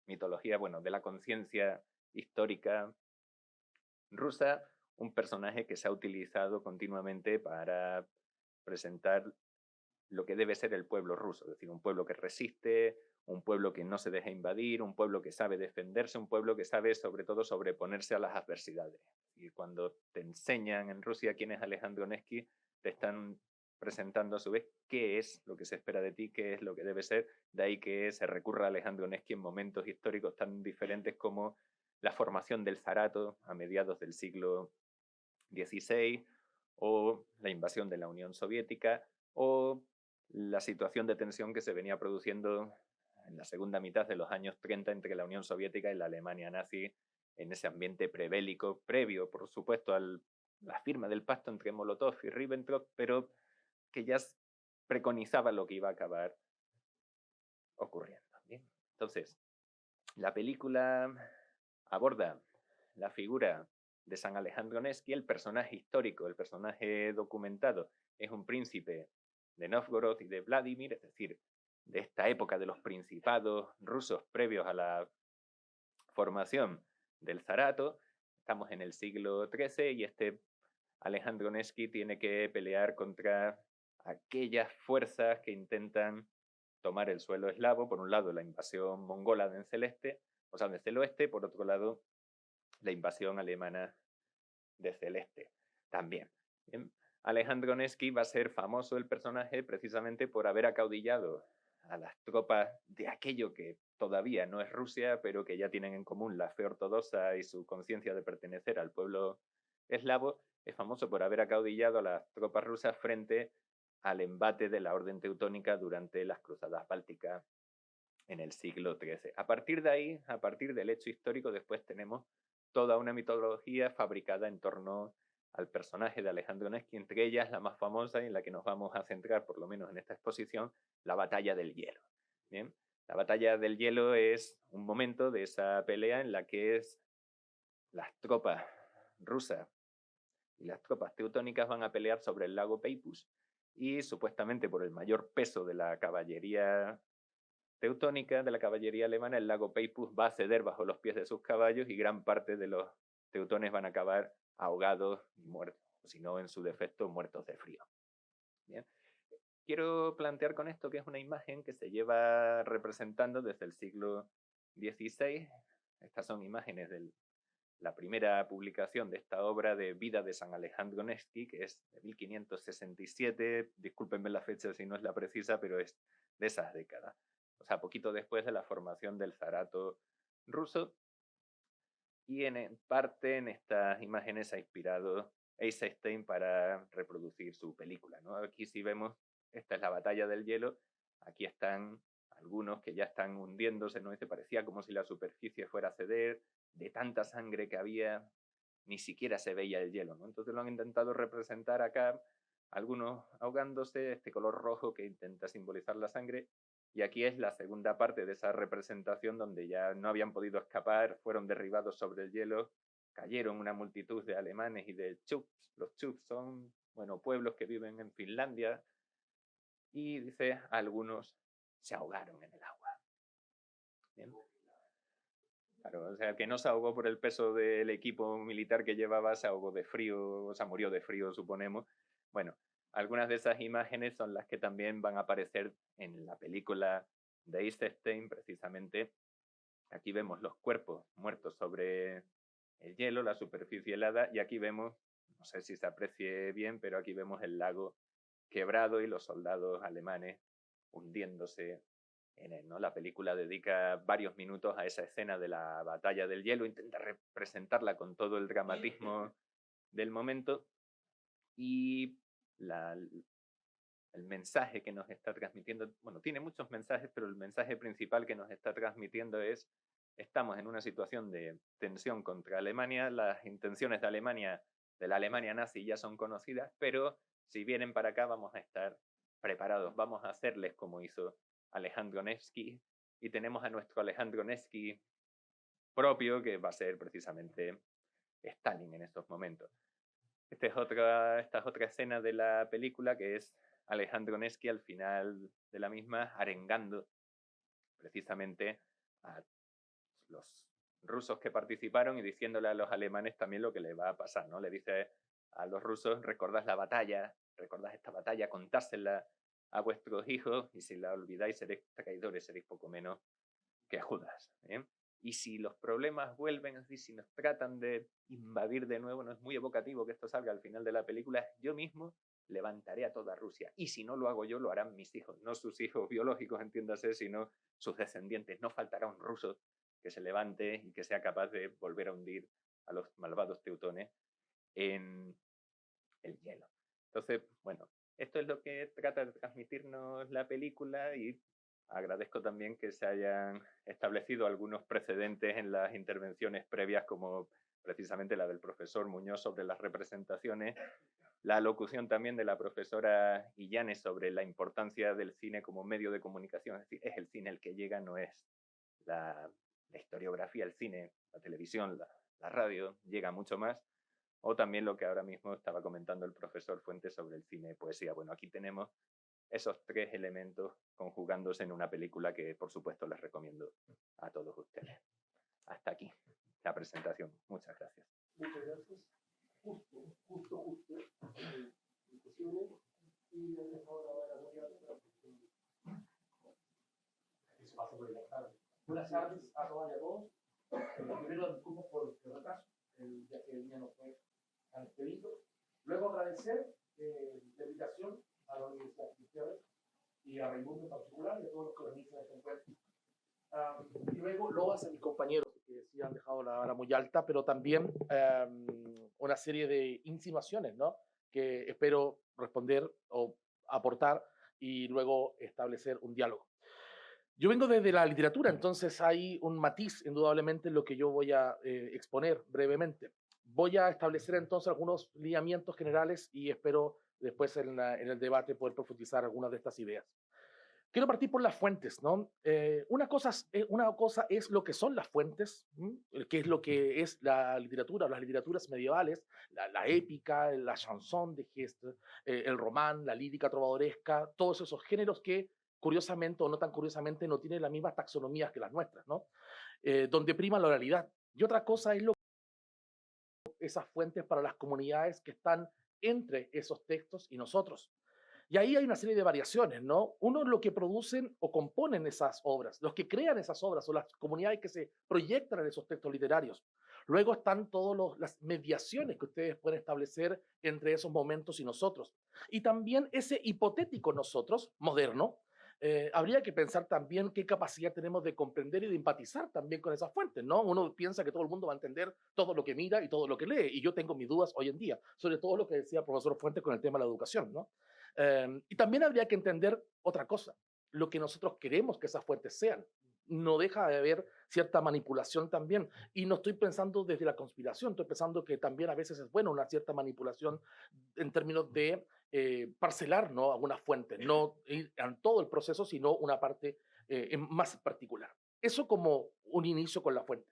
mitología, bueno, de la conciencia histórica rusa, un personaje que se ha utilizado continuamente para presentar lo que debe ser el pueblo ruso, es decir, un pueblo que resiste, un pueblo que no se deja invadir, un pueblo que sabe defenderse, un pueblo que sabe sobre todo sobreponerse a las adversidades. Y cuando te enseñan en Rusia quién es Alejandro Nevsky, te están presentando a su vez qué es lo que se espera de ti, qué es lo que debe ser. De ahí que se recurra a Alejandro Nevsky en momentos históricos tan diferentes como la formación del zarato a mediados del siglo XVI, o la invasión de la Unión Soviética, o la situación de tensión que se venía produciendo en la segunda mitad de los años 30 entre la Unión Soviética y la Alemania nazi, en ese ambiente prebélico, previo, por supuesto, a la firma del pacto entre Molotov y Ribbentrop, pero que ya preconizaba lo que iba a acabar ocurriendo. ¿Bien? Entonces, la película aborda la figura de San Alejandro Nevsky, el personaje histórico, el personaje documentado, es un príncipe de Novgorod y de Vladimir, es decir, de esta época de los principados rusos previos a la formación del zarato. Estamos en el siglo XIII y este Alejandro Nevsky tiene que pelear contra aquellas fuerzas que intentan tomar el suelo eslavo. Por un lado, la invasión mongola del Celeste, o sea, desde el oeste, por otro lado, la invasión alemana desde el este también. Bien. Alejandro Nevsky va a ser famoso el personaje precisamente por haber acaudillado a las tropas de aquello que todavía no es Rusia, pero que ya tienen en común la fe ortodoxa y su conciencia de pertenecer al pueblo eslavo. Es famoso por haber acaudillado a las tropas rusas frente al embate de la Orden Teutónica durante las cruzadas bálticas en el siglo XIII. A partir de ahí, a partir del hecho histórico, después tenemos toda una mitología fabricada en torno al personaje de Alejandro Nevsky, entre ellas la más famosa y en la que nos vamos a centrar, por lo menos en esta exposición, la Batalla del Hielo. Bien, la Batalla del Hielo es un momento de esa pelea en la que las tropas rusas y las tropas teutónicas van a pelear sobre el lago Peipus, y supuestamente por el mayor peso de la caballería teutónica, de la caballería alemana, el lago Peipus va a ceder bajo los pies de sus caballos y gran parte de los teutones van a acabar ahogados y muertos, o si no, en su defecto, muertos de frío. Bien. Quiero plantear con esto que es una imagen que se lleva representando desde el siglo XVI. Estas son imágenes de la primera publicación de esta obra de vida de San Alejandro Nevsky, que es de 1567. Discúlpenme la fecha si no es la precisa, pero es de esas décadas. O sea, poquito después de la formación del zarato ruso. Y en parte en estas imágenes ha inspirado Eisenstein para reproducir su película, ¿no? Aquí sí vemos, esta es la Batalla del Hielo, aquí están algunos que ya están hundiéndose, ¿no? Y se parecía como si la superficie fuera a ceder, de tanta sangre que había, ni siquiera se veía el hielo, ¿no? Entonces lo han intentado representar acá, algunos ahogándose, este color rojo que intenta simbolizar la sangre. Y aquí es la segunda parte de esa representación donde ya no habían podido escapar, fueron derribados sobre el hielo cayeron una multitud de alemanes y de chuks. Los chuks son, bueno, pueblos que viven en Finlandia. Y dice, algunos se ahogaron en el agua. ¿Bien? Claro, o sea, que no se ahogó por el peso del equipo militar que llevaba, se ahogó de frío, o sea, murió de frío, suponemos. Bueno, algunas de esas imágenes son las que también van a aparecer en la película de Eisenstein, precisamente. Aquí vemos los cuerpos muertos sobre el hielo, la superficie helada, y aquí vemos, no sé si se aprecie bien, pero aquí vemos el lago quebrado y los soldados alemanes hundiéndose en él, ¿no? La película dedica varios minutos a esa escena de la batalla del hielo, intenta representarla con todo el dramatismo del momento, y el mensaje que nos está transmitiendo, bueno, tiene muchos mensajes, pero el mensaje principal que nos está transmitiendo es: estamos en una situación de tensión contra Alemania, las intenciones de la Alemania nazi ya son conocidas, pero si vienen para acá vamos a estar preparados, vamos a hacerles como hizo Alejandro Nevsky, y tenemos a nuestro Alejandro Nevsky propio, que va a ser precisamente Stalin en estos momentos. Esta es otra escena de la película, que es Alejandro Nevsky al final de la misma arengando precisamente a los rusos que participaron y diciéndole a los alemanes también lo que le va a pasar, ¿no? Le dice a los rusos: recordad la batalla, recordad esta batalla, contásela a vuestros hijos, y si la olvidáis seréis traidores, seréis poco menos que Judas, ¿eh? Y si los problemas vuelven, así, si nos tratan de invadir de nuevo, no es muy evocativo que esto salga al final de la película, yo mismo levantaré a toda Rusia, y si no lo hago yo, lo harán mis hijos, no sus hijos biológicos, entiéndase, sino sus descendientes. No faltará un ruso que se levante y que sea capaz de volver a hundir a los malvados teutones en el hielo. Entonces, bueno, esto es lo que trata de transmitirnos la película, y agradezco también que se hayan establecido algunos precedentes en las intervenciones previas, como precisamente la del profesor Muñoz sobre las representaciones, la alocución también de la profesora Illanes sobre la importancia del cine como medio de comunicación. Es decir, es el cine el que llega, no es la historiografía, el cine, la televisión, la radio, llega mucho más. O también lo que ahora mismo estaba comentando el profesor Fuentes sobre el cine y poesía. Bueno, aquí tenemos esos tres elementos conjugándose en una película que, por supuesto, les recomiendo a todos ustedes. Hasta aquí la presentación. Muchas gracias. Muchas gracias. Justo. Imposible. Y le dejo ahora muy alta. Eso pasa por la tarde. Buenas tardes a todas y a todos. Primero, disculpas por el retraso. El día que venía no fue tan expedito. Luego, agradecer la invitación a la Universidad de Cristiana y a Raimundo en particular y a todos los que organizan este encuentro. Y luego, loas a mis compañeros que sí han dejado la vara muy alta, pero también una serie de insinuaciones, ¿no?, que espero responder o aportar y luego establecer un diálogo. Yo vengo desde la literatura, entonces hay un matiz indudablemente en lo que yo voy a exponer brevemente. Voy a establecer entonces algunos lineamientos generales y espero después en el debate poder profundizar algunas de estas ideas. Quiero partir por las fuentes, ¿no? Una cosa es lo que son las fuentes, que es lo que es la literatura, las literaturas medievales, la épica, la chanson de Geste, el román, la lírica trovadoresca, todos esos géneros que curiosamente o no tan curiosamente no tienen las mismas taxonomías que las nuestras, ¿no? Donde prima la oralidad. Y otra cosa es esas fuentes para las comunidades que están entre esos textos y nosotros. Y ahí hay una serie de variaciones, ¿no? Uno es lo que producen o componen esas obras, los que crean esas obras o las comunidades que se proyectan en esos textos literarios. Luego están todas las mediaciones que ustedes pueden establecer entre esos momentos y nosotros. Y también ese hipotético nosotros, moderno, habría que pensar también qué capacidad tenemos de comprender y de empatizar también con esas fuentes, ¿no? Uno piensa que todo el mundo va a entender todo lo que mira y todo lo que lee, y yo tengo mis dudas hoy en día, sobre todo lo que decía el profesor Fuentes con el tema de la educación, ¿no? Y también habría que entender otra cosa, lo que nosotros queremos que esas fuentes sean. No deja de haber cierta manipulación también. Y no estoy pensando desde la conspiración, estoy pensando que también a veces es bueno una cierta manipulación en términos de parcelar, ¿no?, algunas fuentes, no ir en todo el proceso, sino una parte más particular. Eso como un inicio con la fuente.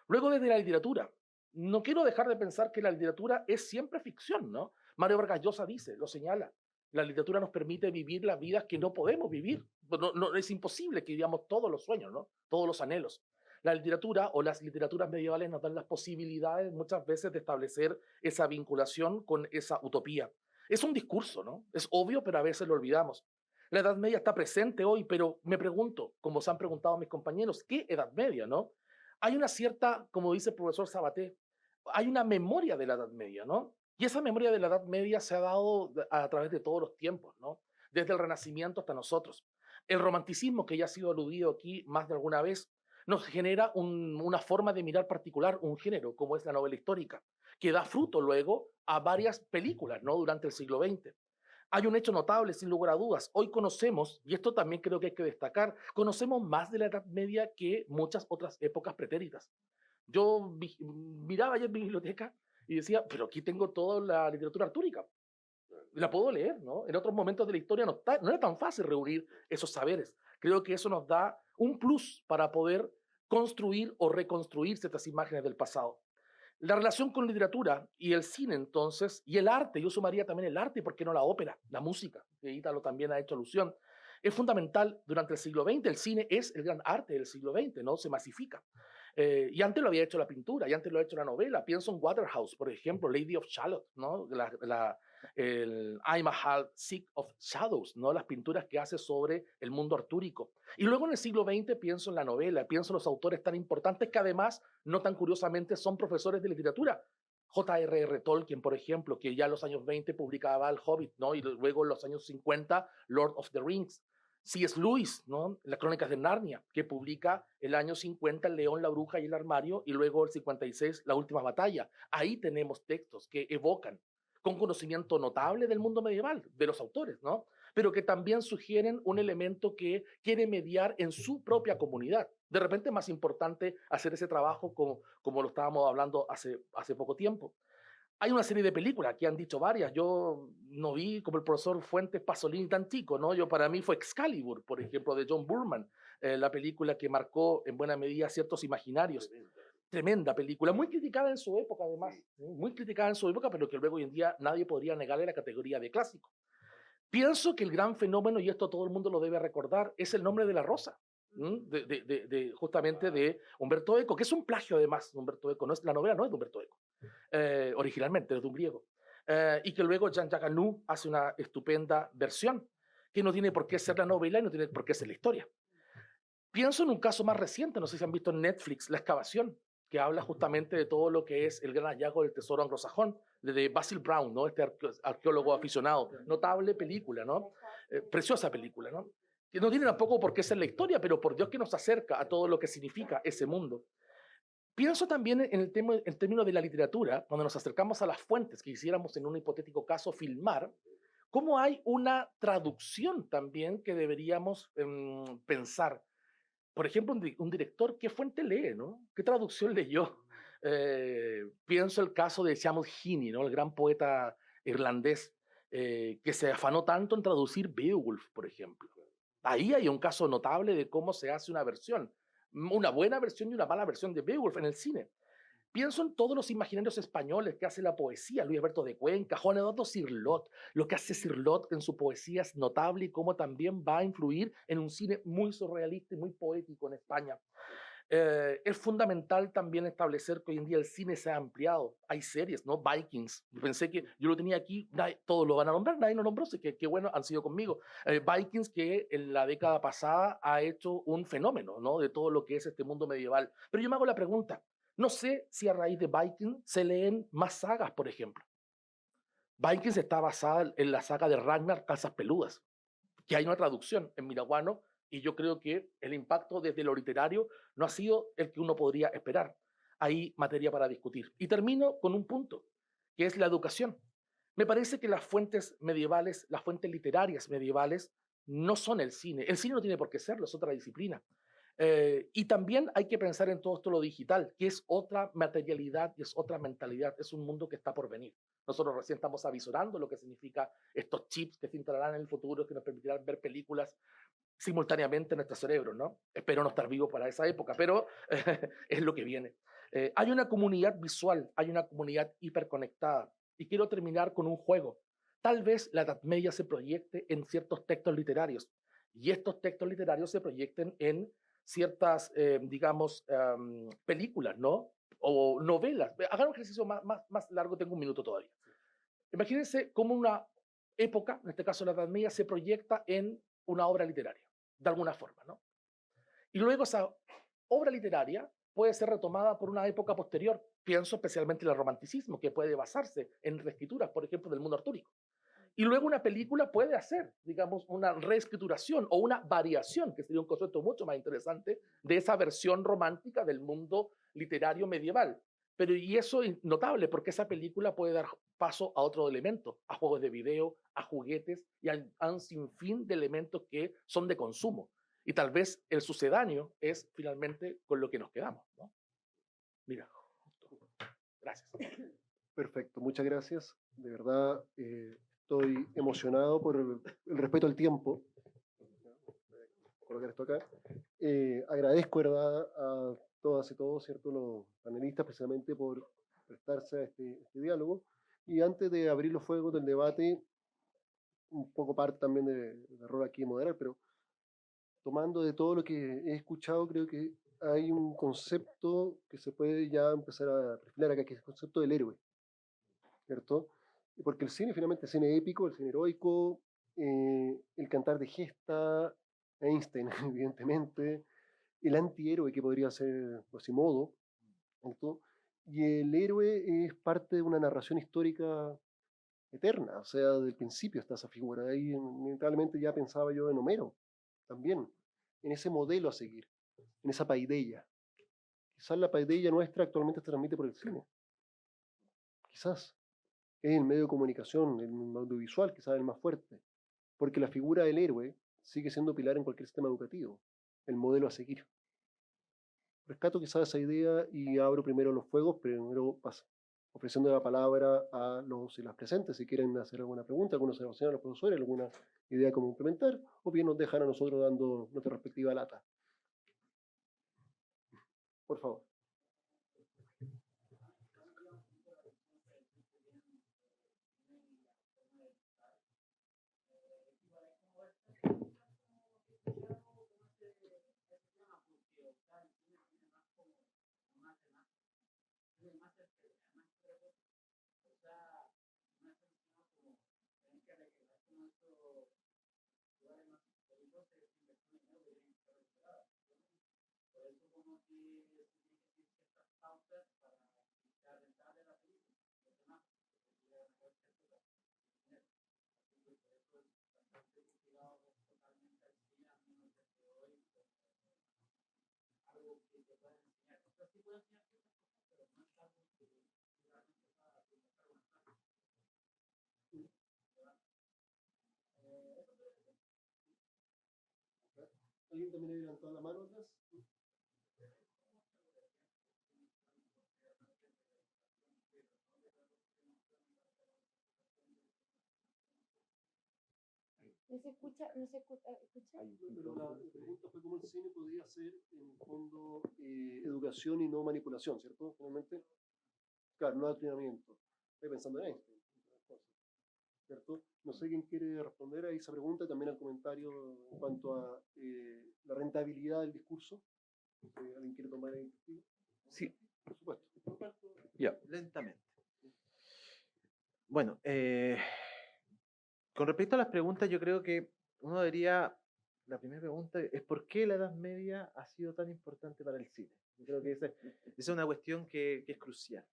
Luego, desde la literatura, no quiero dejar de pensar que la literatura es siempre ficción, ¿no? Mario Vargas Llosa dice, lo señala, la literatura nos permite vivir las vidas que no podemos vivir. No, es imposible que vivamos todos los sueños, ¿no? Todos los anhelos. La literatura o las literaturas medievales nos dan las posibilidades muchas veces de establecer esa vinculación con esa utopía. Es un discurso, ¿no? Es obvio, pero a veces lo olvidamos. La Edad Media está presente hoy, pero me pregunto, como se han preguntado mis compañeros, ¿qué Edad Media, no? Hay una cierta, como dice el profesor Sabaté, hay una memoria de la Edad Media, ¿no? Y esa memoria de la Edad Media se ha dado a través de todos los tiempos, ¿no? Desde el Renacimiento hasta nosotros. El romanticismo, que ya ha sido aludido aquí más de alguna vez, nos genera una forma de mirar particular, un género, como es la novela histórica, que da fruto luego a varias películas, ¿no? Durante el siglo XX. Hay un hecho notable, sin lugar a dudas. Hoy conocemos, y esto también creo que hay que destacar, conocemos más de la Edad Media que muchas otras épocas pretéritas. Yo miraba ayer mi biblioteca y decía, pero aquí tengo toda la literatura artúrica. La puedo leer, ¿no? En otros momentos de la historia no era tan fácil reunir esos saberes. Creo que eso nos da un plus para poder construir o reconstruir ciertas imágenes del pasado. La relación con literatura y el cine, entonces, y el arte, yo sumaría también el arte, y por qué no la ópera, la música, que Ítalo también ha hecho alusión, es fundamental durante el siglo XX. El cine es el gran arte del siglo XX, ¿no? Se masifica. Y antes lo había hecho la pintura, y antes lo ha hecho la novela. Pienso en Waterhouse, por ejemplo, Lady of Shalott, ¿no? El I'm a Half Sick of Shadows, ¿no? Las pinturas que hace sobre el mundo artúrico. Y luego en el siglo XX pienso en la novela, pienso en los autores tan importantes que además, no tan curiosamente, son profesores de literatura. J.R.R. Tolkien, por ejemplo, que ya en los años 20 publicaba El Hobbit, ¿no? Y luego en los años 50, Lord of the Rings. C.S. Lewis, ¿no? Las Crónicas de Narnia, que publica el año 50 El León, la Bruja y el Armario, y luego el 56 La Última Batalla. Ahí tenemos textos que evocan con conocimiento notable del mundo medieval, de los autores, ¿no? Pero que también sugieren un elemento que quiere mediar en su propia comunidad. De repente es más importante hacer ese trabajo como lo estábamos hablando hace poco tiempo. Hay una serie de películas que han dicho varias. Yo no vi como el profesor Fuentes Pasolini tan chico, ¿no? Para mí fue Excalibur, por ejemplo, de John Boorman, la película que marcó en buena medida ciertos imaginarios. Tremenda película, muy criticada en su época además, muy criticada en su época, pero que luego hoy en día nadie podría negarle la categoría de clásico. Pienso que el gran fenómeno, y esto todo el mundo lo debe recordar, es El nombre de la rosa, justamente de Umberto Eco, que es un plagio además de Umberto Eco. La novela no es de Umberto Eco, originalmente es de un griego, y que luego Jean-Jacques Annou hace una estupenda versión, que no tiene por qué ser la novela y no tiene por qué ser la historia. Pienso en un caso más reciente, no sé si han visto en Netflix, La excavación, que habla justamente de todo lo que es el gran hallazgo del tesoro anglosajón, de Basil Brown, ¿no? Este arqueólogo aficionado. Notable película, ¿no? Preciosa película, ¿no? Que no tiene tampoco por qué ser la historia, pero por Dios que nos acerca a todo lo que significa ese mundo. Pienso también en el término de la literatura, cuando nos acercamos a las fuentes que quisiéramos en un hipotético caso filmar, cómo hay una traducción también que deberíamos pensar. Por ejemplo, un director, ¿qué fuente lee, no? ¿Qué traducción leyó? Pienso el caso de Seamus Heaney, ¿no? El gran poeta irlandés, que se afanó tanto en traducir Beowulf, por ejemplo. Ahí hay un caso notable de cómo se hace una versión, una buena versión y una mala versión de Beowulf en el cine. Pienso en todos los imaginarios españoles que hace la poesía, Luis Alberto de Cuenca, Juan Eduardo Cirlot. Lo que hace Cirlot en su poesía es notable y cómo también va a influir en un cine muy surrealista y muy poético en España. Es fundamental también establecer que hoy en día el cine se ha ampliado. Hay series, ¿no? Vikings. Pensé que yo lo tenía aquí, todos lo van a nombrar, nadie lo nombró, así que qué bueno, han sido conmigo. Vikings, que en la década pasada ha hecho un fenómeno, ¿no? De todo lo que es este mundo medieval. Pero yo me hago la pregunta, no sé si a raíz de Vikings se leen más sagas, por ejemplo. Vikings está basada en la saga de Ragnar Calzas Peludas, que hay una traducción en miraguano, y yo creo que el impacto desde lo literario no ha sido el que uno podría esperar. Hay materia para discutir. Y termino con un punto, que es la educación. Me parece que las fuentes medievales, las fuentes literarias medievales, no son el cine. El cine no tiene por qué serlo, es otra disciplina. Y también hay que pensar en todo esto lo digital, que es otra materialidad y es otra mentalidad, es un mundo que está por venir. Nosotros recién estamos avisorando lo que significa estos chips que se instalarán en el futuro, que nos permitirán ver películas simultáneamente en nuestro cerebro, ¿no? Espero no estar vivo para esa época, pero es lo que viene. Hay una comunidad visual, hay una comunidad hiperconectada. Y quiero terminar con un juego. Tal vez la Edad Media se proyecte en ciertos textos literarios y estos textos literarios se proyecten en ciertas, digamos, películas, ¿no? O novelas. Hagan un ejercicio más largo, tengo un minuto todavía. Imagínense cómo una época, en este caso la Edad Media, se proyecta en una obra literaria, de alguna forma, ¿no? Y luego esa obra literaria puede ser retomada por una época posterior. Pienso especialmente en el romanticismo, que puede basarse en reescrituras, por ejemplo, del mundo artúrico. Y luego una película puede hacer, digamos, una reescrituración o una variación, que sería un concepto mucho más interesante, de esa versión romántica del mundo literario medieval. Pero y eso es notable porque esa película puede dar paso a otro elemento, a juegos de video, a juguetes y a un sinfín de elementos que son de consumo. Y tal vez el sucedáneo es finalmente con lo que nos quedamos, ¿no? Mira, gracias. Perfecto, muchas gracias. De verdad, estoy emocionado por el respeto al tiempo. Colocar esto acá. Agradezco, ¿verdad?, a todas y todos, ¿cierto?, los panelistas, precisamente por prestarse a este diálogo. Y antes de abrir los fuegos del debate, un poco parte también de rol aquí de moderar, pero tomando de todo lo que he escuchado, creo que hay un concepto que se puede ya empezar a perfilar acá, que es el concepto del héroe, ¿cierto? Porque el cine, finalmente, el cine épico, el cine heroico, el cantar de gesta, Einstein, evidentemente, el antihéroe que podría ser Quasimodo, ¿cierto? Y el héroe es parte de una narración histórica eterna, o sea, del principio está esa figura. Ahí, inevitablemente, ya pensaba yo en Homero, también, en ese modelo a seguir, en esa paideia. Quizás la paideia nuestra actualmente se transmite por el cine. Quizás es el medio de comunicación, el audiovisual, quizás el más fuerte, porque la figura del héroe sigue siendo pilar en cualquier sistema educativo, el modelo a seguir. Rescato quizás esa idea y abro primero los fuegos, primero ofreciendo la palabra a los y las presentes, si quieren hacer alguna pregunta, alguna observación a los profesores, alguna idea como implementar, o bien nos dejan a nosotros dando nuestra respectiva lata. Por favor. ¿Alguien también ha levantado la mano atrás? ¿No se escucha? ¿No se escucha? Pero la pregunta fue cómo el cine podría ser, en el fondo, educación y no manipulación, ¿cierto? Finalmente, claro, no adoctrinamiento. Estoy pensando en Einstein, ¿cierto? No sé quién quiere responder a esa pregunta y también al comentario en cuanto a la rentabilidad del discurso. ¿Alguien quiere tomar el testigo? Sí, por supuesto. ya. Lentamente. Bueno, con respecto a las preguntas, yo creo que uno debería, la primera pregunta es ¿por qué la Edad Media ha sido tan importante para el cine? Yo creo que esa es una cuestión que es crucial.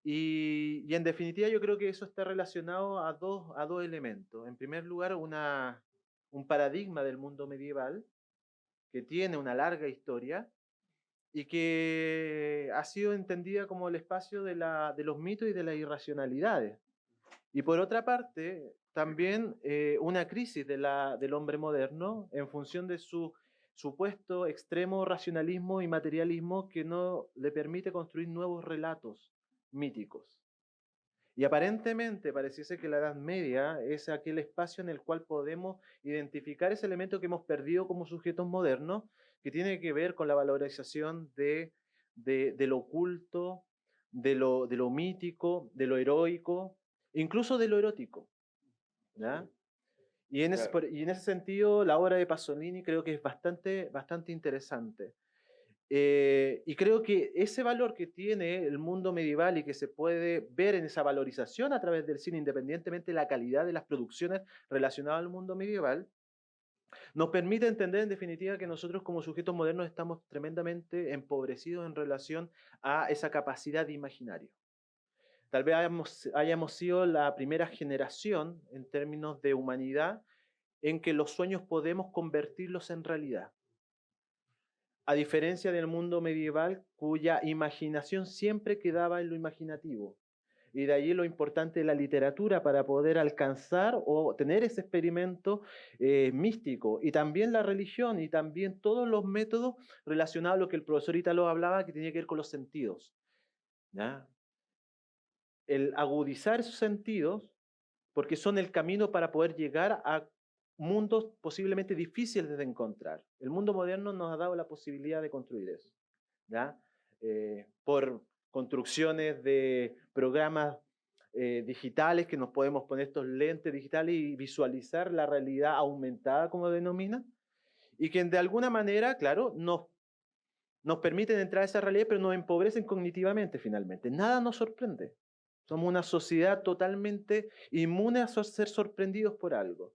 Y en definitiva yo creo que eso está relacionado a dos elementos. En primer lugar, un paradigma del mundo medieval que tiene una larga historia y que ha sido entendida como el espacio de los mitos y de las irracionalidades. Y por otra parte, también una crisis del hombre moderno en función de su supuesto extremo racionalismo y materialismo que no le permite construir nuevos relatos míticos. Y aparentemente pareciese que la Edad Media es aquel espacio en el cual podemos identificar ese elemento que hemos perdido como sujetos modernos, que tiene que ver con la valorización de de lo oculto, de lo mítico, de lo heroico, incluso de lo erótico. ¿Ya? Y en ese sentido, la obra de Pasolini creo que es bastante interesante. Y creo que ese valor que tiene el mundo medieval y que se puede ver en esa valorización a través del cine, independientemente de la calidad de las producciones relacionadas al mundo medieval, nos permite entender en definitiva que nosotros como sujetos modernos estamos tremendamente empobrecidos en relación a esa capacidad de imaginario. Tal vez hayamos sido la primera generación en términos de humanidad en que los sueños podemos convertirlos en realidad. A diferencia del mundo medieval, cuya imaginación siempre quedaba en lo imaginativo. Y de allí lo importante de la literatura para poder alcanzar o tener ese experimento místico. Y también la religión y también todos los métodos relacionados a lo que el profesor Ítalo hablaba, que tenía que ver con los sentidos. ¿Ya? El agudizar esos sentidos, porque son el camino para poder llegar a mundos posiblemente difíciles de encontrar. El mundo moderno nos ha dado la posibilidad de construir eso, ¿ya? Por construcciones de programas digitales que nos podemos poner estos lentes digitales y visualizar la realidad aumentada, como denomina, y que de alguna manera, claro, nos permiten entrar a esa realidad, pero nos empobrecen cognitivamente finalmente. Nada nos sorprende. Somos una sociedad totalmente inmune a ser sorprendidos por algo.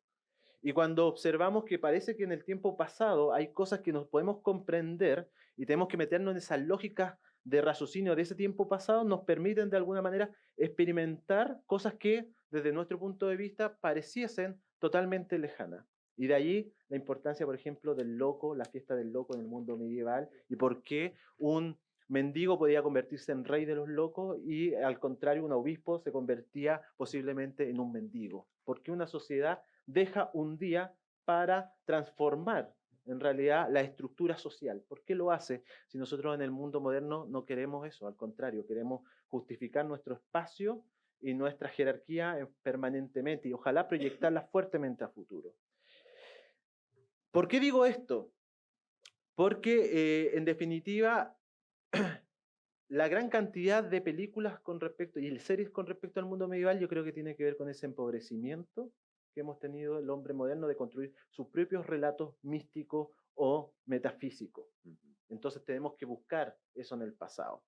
Y cuando observamos que parece que en el tiempo pasado hay cosas que nos podemos comprender y tenemos que meternos en esas lógicas de raciocinio de ese tiempo pasado, nos permiten de alguna manera experimentar cosas que desde nuestro punto de vista pareciesen totalmente lejanas. Y de allí la importancia, por ejemplo, del loco, la fiesta del loco en el mundo medieval y por qué un mendigo podía convertirse en rey de los locos y al contrario un obispo se convertía posiblemente en un mendigo. Porque una sociedad deja un día para transformar en realidad la estructura social. ¿Por qué lo hace? Si nosotros en el mundo moderno no queremos eso, al contrario, queremos justificar nuestro espacio y nuestra jerarquía permanentemente y ojalá proyectarla fuertemente a futuro. ¿Por qué digo esto? Porque en definitiva la gran cantidad de películas con respecto y series con respecto al mundo medieval yo creo que tiene que ver con ese empobrecimiento que hemos tenido el hombre moderno de construir sus propios relatos místicos o metafísicos. Entonces tenemos que buscar eso en el pasado.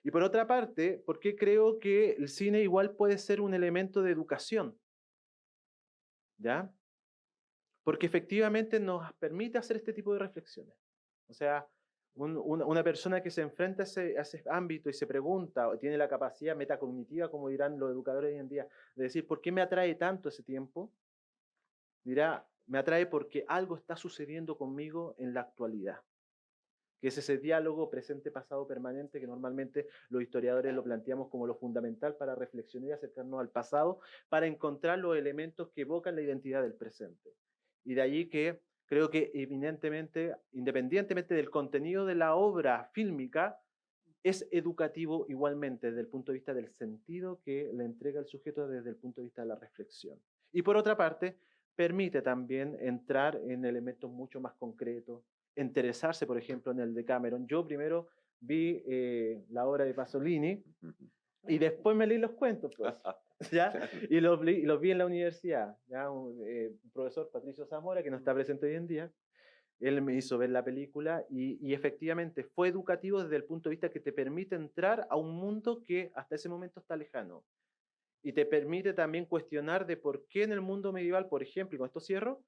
Y por otra parte, ¿por qué creo que el cine igual puede ser un elemento de educación? ¿Ya? Porque efectivamente nos permite hacer este tipo de reflexiones. O sea, una persona que se enfrenta a ese ámbito y se pregunta, o tiene la capacidad metacognitiva, como dirán los educadores hoy en día, de decir, ¿por qué me atrae tanto ese tiempo? Dirá, me atrae porque algo está sucediendo conmigo en la actualidad. Que es ese diálogo presente-pasado permanente que normalmente los historiadores lo planteamos como lo fundamental para reflexionar y acercarnos al pasado, para encontrar los elementos que evocan la identidad del presente. Y de allí que creo que evidentemente, independientemente del contenido de la obra fílmica, es educativo igualmente desde el punto de vista del sentido que le entrega el sujeto desde el punto de vista de la reflexión. Y por otra parte, permite también entrar en elementos mucho más concretos, interesarse, por ejemplo, en el de Cameron. Yo primero vi la obra de Pasolini y después me leí los cuentos, pues. ¿Ya? Y los vi en la universidad. ¿Ya? Un profesor, Patricio Zamora, que no está presente hoy en día, él me hizo ver la película y efectivamente fue educativo desde el punto de vista que te permite entrar a un mundo que hasta ese momento está lejano. Y te permite también cuestionar de por qué en el mundo medieval, por ejemplo, y con esto cierro,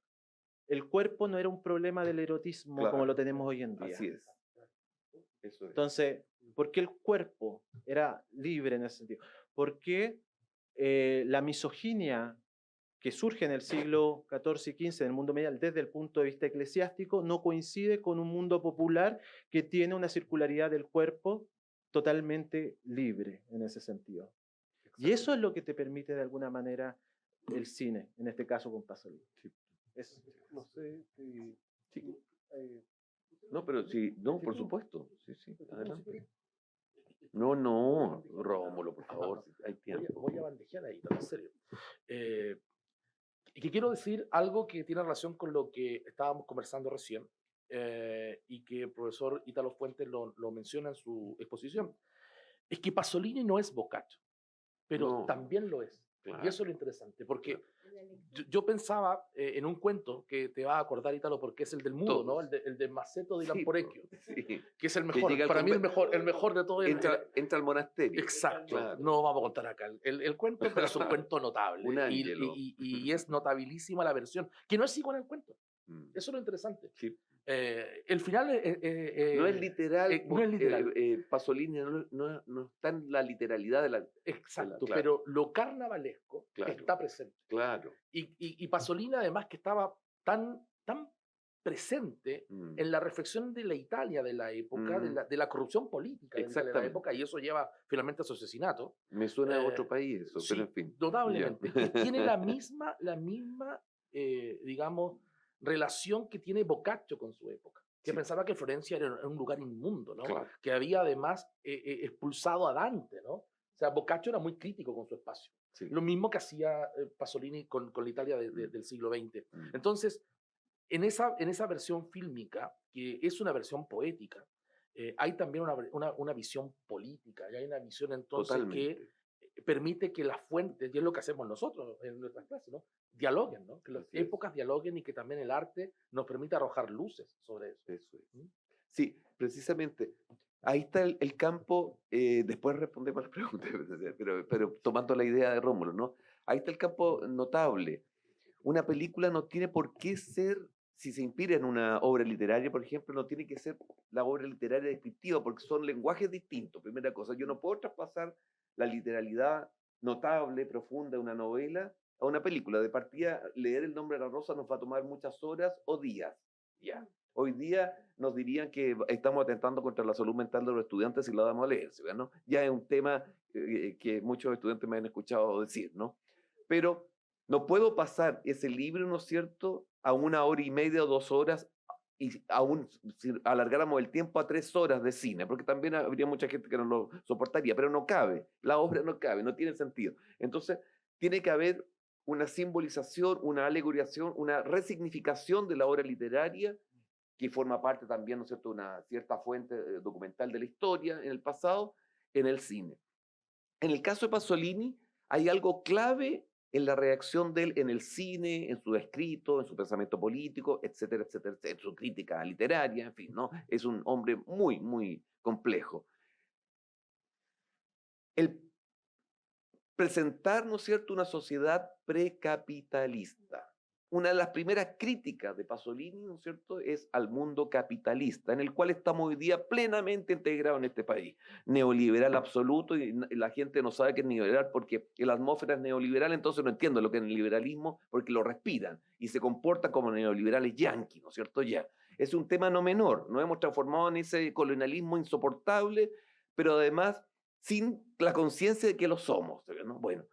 el cuerpo no era un problema del erotismo Claro, como lo tenemos hoy en día. así es. Eso es. Entonces, ¿por qué el cuerpo era libre en ese sentido? ¿Por qué la misoginia que surge en el siglo XIV y XV en el mundo medieval desde el punto de vista eclesiástico no coincide con un mundo popular que tiene una circularidad del cuerpo totalmente libre en ese sentido? Y eso es lo que te permite de alguna manera el cine, en este caso con Pasolini. Sí. No sé, Sí. No, pero sí, no, por supuesto. Sí, sí, adelante. No, no, Rómulo, por favor, hay tiempo. Voy a bandejear ahí, en serio. Y que quiero decir algo que tiene relación con lo que estábamos conversando recién, y que el profesor Ítalo Fuentes lo menciona en su exposición, es que Pasolini no es Boccaccio, pero No. también lo es. Claro. Y eso es lo interesante, porque yo pensaba en un cuento que te va a acordar, Ítalo, porque es el del mudo, ¿no? Todos. El de Maceto de Sí, Lamporecchio, sí. que es el Que mejor, llega al para mí el convento. mejor de todo. Entra al monasterio. Exacto, Claro. no vamos a contar acá el cuento, pero es un cuento notable. Un y, ángelo. y es notabilísima la versión, que no es igual al cuento. Mm. Eso es lo interesante. Sí. El final No es literal. no es literal. Pasolini no está en la literalidad de la. Exacto, claro. pero lo carnavalesco Claro. está presente. Claro. Y Pasolini, además, que estaba tan presente Mm. en la reflexión de la Italia de la época, de la corrupción política de la Italia de la Exactamente. época, y eso lleva finalmente a su asesinato. Me suena a Eh, otro país eso, Sí, pero en fin. notablemente. Ya. Y tiene la misma digamos, relación que tiene Boccaccio con su época, que Sí. pensaba que Florencia era un lugar inmundo, ¿no? Claro. Que había además expulsado a Dante, ¿no? O sea, Boccaccio era muy crítico con su espacio. Sí. Lo mismo que hacía Pasolini con la Italia del siglo XX. Mm. Entonces, en esa versión fílmica, que es una versión poética, hay también una visión política, y hay una visión entonces Totalmente. que permite que las fuentes, y es lo que hacemos nosotros en nuestras clases, ¿no? Dialoguen, ¿no? Que las Así es. épocas dialoguen y que también el arte nos permita arrojar luces sobre eso. Eso es. ¿Mm? Sí, precisamente. Ahí está el campo, después respondemos las preguntas, pero tomando la idea de Rómulo, ¿no? Ahí está el campo notable. Una película no tiene por qué ser, si se inspira en una obra literaria, por ejemplo, no tiene que ser la obra literaria descriptiva, porque son lenguajes distintos. Primera cosa, yo no puedo traspasar la literalidad notable, profunda de una novela a una película. De partida, leer El nombre de la rosa nos va a tomar muchas horas o días. Ya. Hoy día nos dirían que estamos atentando contra la salud mental de los estudiantes si la damos a leer, ¿no? Ya es un tema que muchos estudiantes me han escuchado decir, ¿no? Pero no puedo pasar ese libro, ¿no es cierto?, a 1 hora y media o 2 horas, y aún si alargáramos el tiempo a 3 horas de cine, porque también habría mucha gente que no lo soportaría, pero no cabe, la obra no cabe, no tiene sentido. Entonces, tiene que haber una simbolización, una alegorización, una resignificación de la obra literaria, que forma parte también, ¿no es cierto?, una cierta fuente documental de la historia en el pasado, en el cine. En el caso de Pasolini, hay algo clave en la reacción de él en el cine, en su escrito, en su pensamiento político, etcétera, etcétera, etcétera, en su crítica literaria, en fin, ¿no? Es un hombre muy, muy complejo. El presentar, ¿no es cierto?, una sociedad precapitalista. Una de las primeras críticas de Pasolini, ¿no es cierto?, es al mundo capitalista, en el cual estamos hoy día plenamente integrados en este país. Neoliberal absoluto, y la gente no sabe qué es neoliberal porque la atmósfera es neoliberal, entonces no entiendo lo que es el liberalismo porque lo respiran y se comportan como neoliberales yanquis, ¿no es cierto? Ya. Es un tema no menor, nos hemos transformado en ese colonialismo insoportable, pero además sin la conciencia de que lo somos, ¿no? Bueno,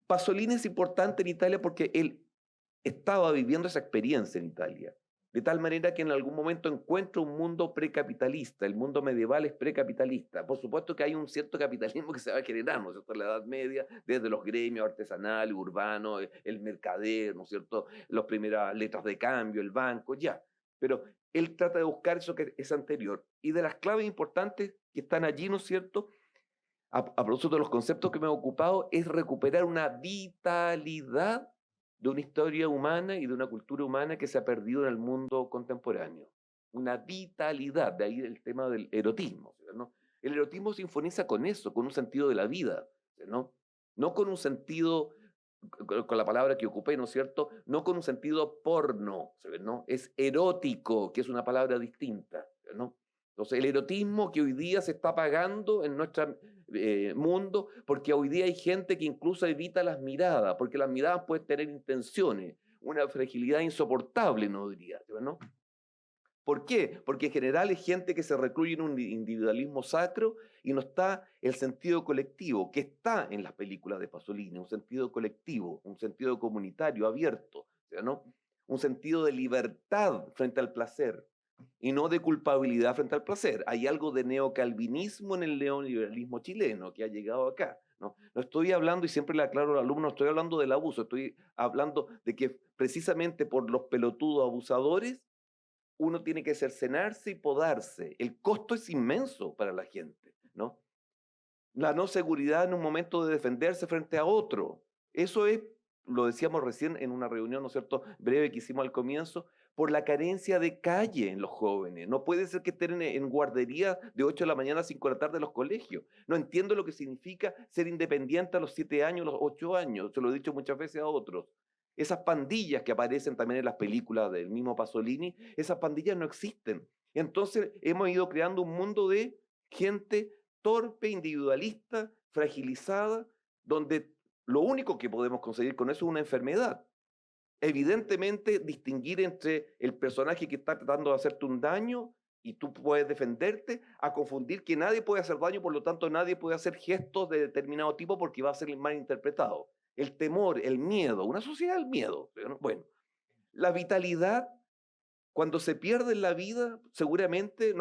Pasolini es importante en Italia porque él estaba viviendo esa experiencia en Italia, de tal manera que en algún momento encuentra un mundo precapitalista, el mundo medieval es precapitalista. Por supuesto que hay un cierto capitalismo que se va generando, ¿no es cierto?, en la Edad Media, desde los gremios artesanales, urbanos, el mercader, ¿no es cierto?, las primeras letras de cambio, el banco, ya. Pero él trata de buscar eso que es anterior. Y de las claves importantes que están allí, ¿no es cierto?, a propósito de los conceptos que me he ocupado, es recuperar una vitalidad de una historia humana y de una cultura humana que se ha perdido en el mundo contemporáneo. Una vitalidad, de ahí el tema del erotismo, ¿no? El erotismo sinfoniza con eso, con un sentido de la vida, ¿no? No con un sentido, con la palabra que ocupé, ¿no es cierto? No con un sentido porno, ¿no? Es erótico, que es una palabra distinta, ¿no? Entonces, el erotismo que hoy día se está apagando en nuestro mundo, porque hoy día hay gente que incluso evita las miradas, porque las miradas pueden tener intenciones, una fragilidad insoportable, no diría, ¿no? ¿Por qué? Porque en general es gente que se recluye en un individualismo sacro y no está el sentido colectivo, que está en las películas de Pasolini, un sentido colectivo, un sentido comunitario, abierto, ¿no? Un sentido de libertad frente al placer y no de culpabilidad frente al placer. Hay algo de neocalvinismo en el neoliberalismo chileno que ha llegado acá, ¿no? No estoy hablando, y siempre le aclaro al alumno, no estoy hablando del abuso, estoy hablando de que precisamente por los pelotudos abusadores uno tiene que cercenarse y podarse. El costo es inmenso para la gente, ¿no? La no seguridad en un momento de defenderse frente a otro. Eso es, lo decíamos recién en una reunión, ¿no es cierto?, breve que hicimos al comienzo, por la carencia de calle en los jóvenes. No puede ser que estén en guardería de 8 de la mañana a 5 de la tarde en los colegios. No entiendo lo que significa ser independiente a los 7 años, los 8 años. Se lo he dicho muchas veces a otros. Esas pandillas que aparecen también en las películas del mismo Pasolini, esas pandillas no existen. Entonces hemos ido creando un mundo de gente torpe, individualista, fragilizada, donde lo único que podemos conseguir con eso es una enfermedad. Evidentemente, distinguir entre el personaje que está tratando de hacerte un daño y tú puedes defenderte, a confundir que nadie puede hacer daño, por lo tanto nadie puede hacer gestos de determinado tipo porque va a ser mal interpretado. El temor, el miedo, una sociedad del miedo. Bueno, la vitalidad, cuando se pierde en la vida, seguramente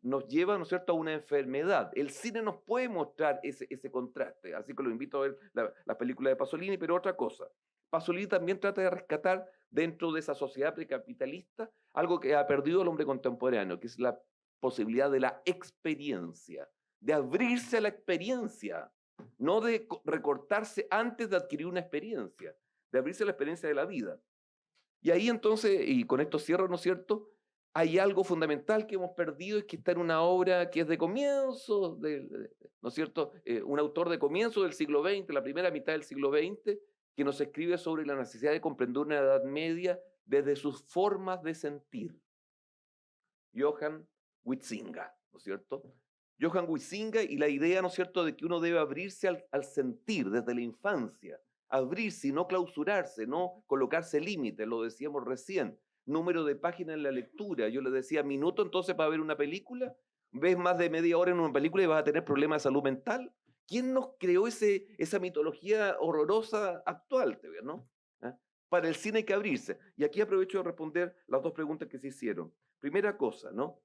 nos lleva, ¿no es cierto?, a una enfermedad. El cine nos puede mostrar ese contraste, así que lo invito a ver la película de Pasolini, pero otra cosa. Pasolini también trata de rescatar dentro de esa sociedad precapitalista algo que ha perdido el hombre contemporáneo, que es la posibilidad de la experiencia, de abrirse a la experiencia, no de recortarse antes de adquirir una experiencia, de abrirse a la experiencia de la vida. Y ahí entonces, y con esto cierro, ¿no es cierto?, hay algo fundamental que hemos perdido, es que está en una obra que es de comienzo, ¿no es cierto?, un autor de comienzo del siglo XX, la primera mitad del siglo XX, que nos escribe sobre la necesidad de comprender una Edad Media desde sus formas de sentir. Johann Huizinga, ¿no es cierto? Johann Huizinga y la idea, ¿no es cierto?, de que uno debe abrirse al sentir desde la infancia, abrirse y no clausurarse, no colocarse límites, lo decíamos recién, número de páginas en la lectura. Yo le decía, minuto entonces para ver una película, ves más de media hora en una película y vas a tener problemas de salud mental. ¿Quién nos creó esa mitología horrorosa actual, ¿no? ¿Ah? Para el cine hay que abrirse. Y aquí aprovecho de responder las dos preguntas que se hicieron. Primera cosa, ¿no?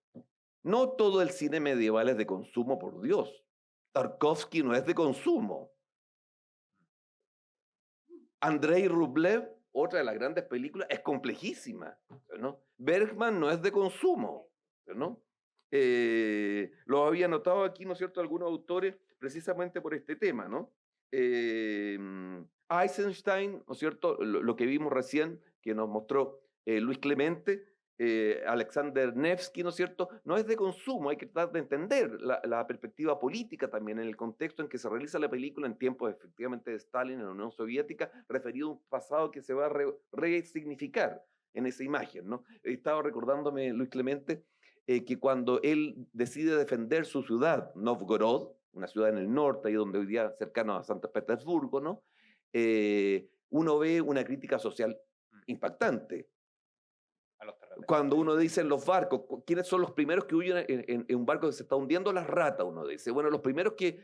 No todo el cine medieval es de consumo, por Dios. Tarkovsky no es de consumo. Andrei Rublev, otra de las grandes películas, es complejísima, ¿no? Bergman no es de consumo, ¿no? Lo había notado aquí, ¿no es cierto?, algunos autores precisamente por este tema, ¿no? Eisenstein, ¿no es cierto?, lo que vimos recién, que nos mostró Luis Clemente, Alexander Nevsky, ¿no es cierto?, no es de consumo, hay que tratar de entender la perspectiva política también en el contexto en que se realiza la película en tiempos efectivamente de Stalin en la Unión Soviética, referido a un pasado que se va a resignificar en esa imagen, ¿no? Estaba recordándome, Luis Clemente, que cuando él decide defender su ciudad, Novgorod, una ciudad en el norte, ahí donde hoy día cercano a San Petersburgo, ¿no? Uno ve una crítica social impactante. Cuando uno dice en los barcos, ¿quiénes son los primeros que huyen en un barco que se está hundiendo? Las ratas, uno dice. Bueno, los primeros que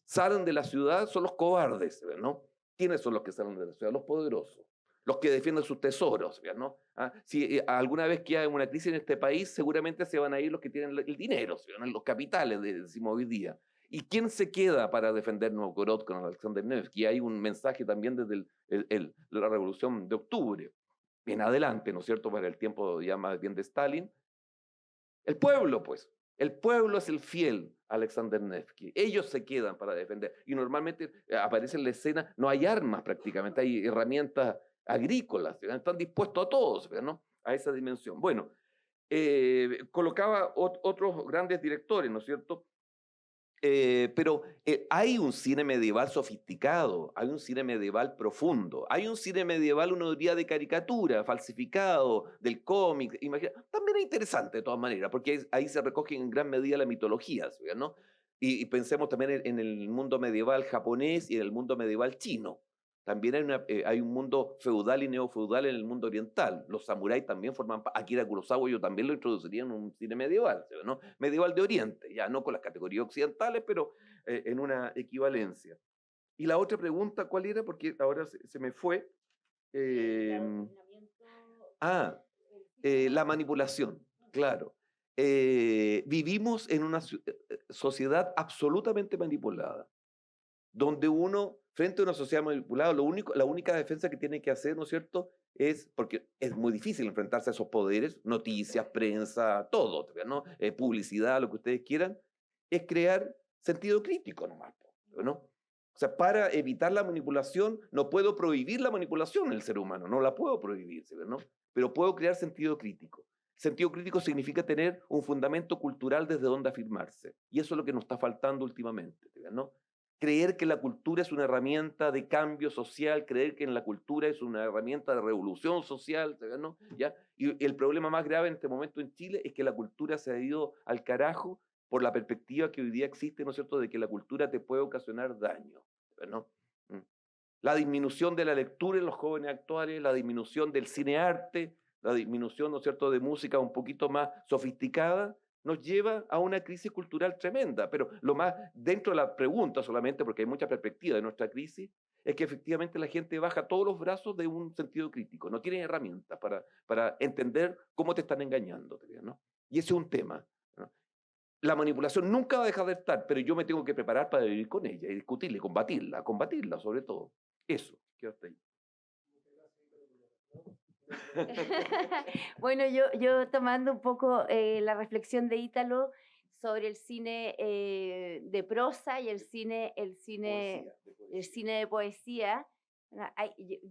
salen de la ciudad son los cobardes, ¿no? ¿Quiénes son los que salen de la ciudad? Los poderosos, los que defienden sus tesoros, ¿no? Si alguna vez que hay una crisis en este país, seguramente se van a ir los que tienen el dinero, ¿no? Los capitales, decimos hoy día. ¿Y quién se queda para defender Novgorod con Alexander Nevsky? Hay un mensaje también desde la Revolución de Octubre en adelante, ¿no es cierto?, para el tiempo ya más bien de Stalin. El pueblo, pues. El pueblo es el fiel a Alexander Nevsky. Ellos se quedan para defender. Y normalmente aparece en la escena, no hay armas prácticamente, hay herramientas agrícolas, ¿verdad? Están dispuestos a todos, ¿no?, a esa dimensión. Bueno, colocaba otros grandes directores, ¿no es cierto? Pero hay un cine medieval sofisticado, hay un cine medieval profundo, hay un cine medieval, uno diría, de caricatura, falsificado, del cómic, también es interesante de todas maneras, porque ahí se recoge en gran medida la mitología, ¿no? Y pensemos también en el mundo medieval japonés y en el mundo medieval chino. También hay un mundo feudal y neofeudal en el mundo oriental. Los samuráis también forman parte. Akira Kurosawa yo también lo introduciría en un cine medieval, ¿no? Medieval de Oriente, ya no con las categorías occidentales, pero en una equivalencia. Y la otra pregunta, ¿cuál era? Porque ahora se me fue. La manipulación, claro. Vivimos en una sociedad absolutamente manipulada, donde uno, frente a una sociedad manipulada, la única defensa que tiene que hacer, ¿no es cierto?, es, porque es muy difícil enfrentarse a esos poderes, noticias, prensa, todo, ¿no? Publicidad, lo que ustedes quieran, es crear sentido crítico nomás, ¿no? O sea, para evitar la manipulación, no puedo prohibir la manipulación en el ser humano, no la puedo prohibir, ¿no? Pero puedo crear sentido crítico. Sentido crítico significa tener un fundamento cultural desde donde afirmarse. Y eso es lo que nos está faltando últimamente, ¿no? Creer que la cultura es una herramienta de cambio social, creer que en la cultura es una herramienta de revolución social, ¿no? ¿Ya? Y el problema más grave en este momento en Chile es que la cultura se ha ido al carajo por la perspectiva que hoy día existe, ¿no es cierto?, de que la cultura te puede ocasionar daño, ¿no? La disminución de la lectura en los jóvenes actuales, la disminución del cine-arte, la disminución, ¿no es cierto?, de música un poquito más sofisticada, nos lleva a una crisis cultural tremenda. Pero lo más, dentro de la pregunta solamente, porque hay mucha perspectiva de nuestra crisis, es que efectivamente la gente baja todos los brazos de un sentido crítico, no tiene herramientas para entender cómo te están engañando, ¿no? Y ese es un tema, ¿no? La manipulación nunca va a dejar de estar, pero yo me tengo que preparar para vivir con ella y discutirla y combatirla sobre todo. Eso, queda hasta ahí. Bueno, yo tomando un poco la reflexión de Ítalo sobre el cine de prosa y el cine de poesía. Bueno,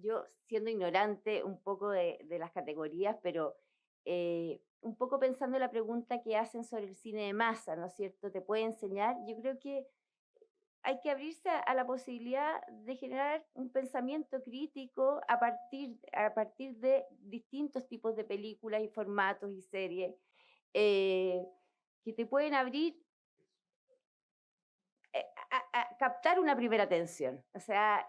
yo siendo ignorante un poco de las categorías, pero un poco pensando en la pregunta que hacen sobre el cine de masa, ¿no es cierto? ¿Te puede enseñar? Yo creo que hay que abrirse a la posibilidad de generar un pensamiento crítico a partir de distintos tipos de películas y formatos y series que te pueden abrir a captar una primera atención, o sea,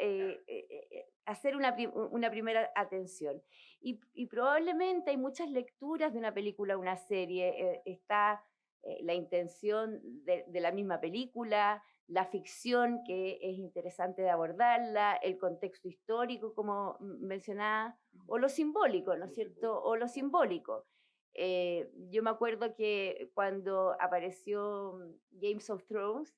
hacer una primera atención. Y probablemente hay muchas lecturas de una película o una serie. Está la intención de la misma película, la ficción, que es interesante de abordarla, el contexto histórico, como mencionaba, o lo simbólico, ¿no es cierto? O lo simbólico. Yo me acuerdo que cuando apareció Games of Thrones,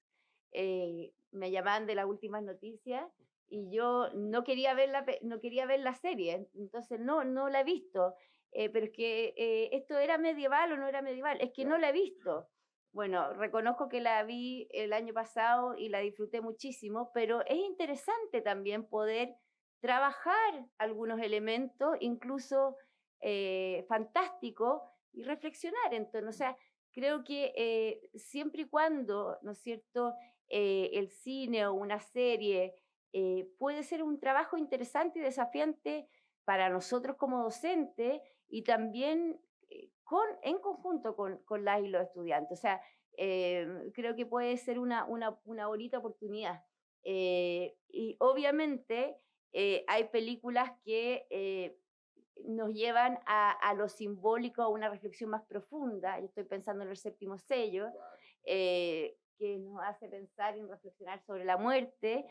me llamaban de las últimas noticias y yo no quería ver la serie, entonces no la he visto. Pero es que esto era medieval o no era medieval, es que no la he visto. Bueno, reconozco que la vi el año pasado y la disfruté muchísimo, pero es interesante también poder trabajar algunos elementos, incluso fantásticos, y reflexionar en torno. O sea, creo que siempre y cuando, ¿no es cierto?, el cine o una serie puede ser un trabajo interesante y desafiante para nosotros como docentes y también en conjunto con las y los estudiantes. O sea, creo que puede ser una bonita oportunidad. Y obviamente hay películas que nos llevan a lo simbólico, a una reflexión más profunda. Yo estoy pensando en El Séptimo Sello, que nos hace pensar y reflexionar sobre la muerte,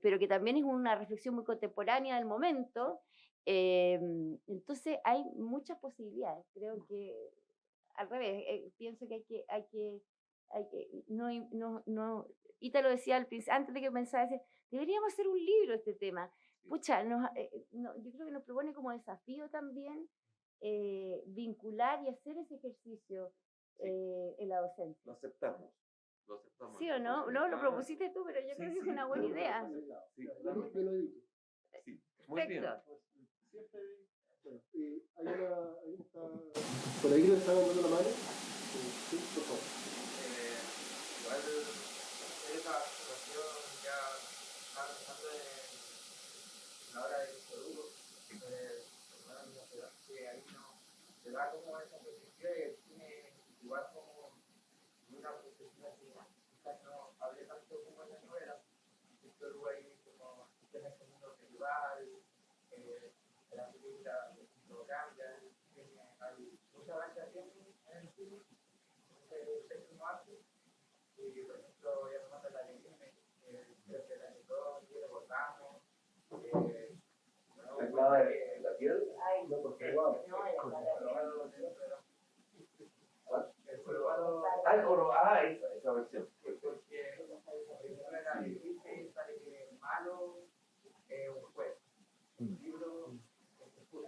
pero que también es una reflexión muy contemporánea del momento. Entonces hay muchas posibilidades. Creo que al revés, pienso que Ítalo decía antes de que pensara, deberíamos hacer un libro de este tema. Pucha, yo creo que nos propone como desafío también vincular y hacer ese ejercicio en la docencia. Lo aceptamos. ¿Sí o no? No, lo propusiste tú, pero yo creo que es una buena idea. Sí, Sí, muy bien. Bueno, ahí está. Por ahí le están dando la mano. Sí, por favor. Igual esa situación ya está empezando en la hora del producto, que ahí no se da como esa perspectiva y el cine igual como una perspectiva que quizás no hable tanto como en la novela, pero ahí como en este mundo medieval, la película lo cambia, hay mucha variación en el cine, el séptimo arte, y por ejemplo, ya tomando la leyenda, creo que la lector, que lo votamos, ¿La piel? Ay, No, porque el jorobado, esa versión. porque la película sale que el malo es un juez, el libro es el justo.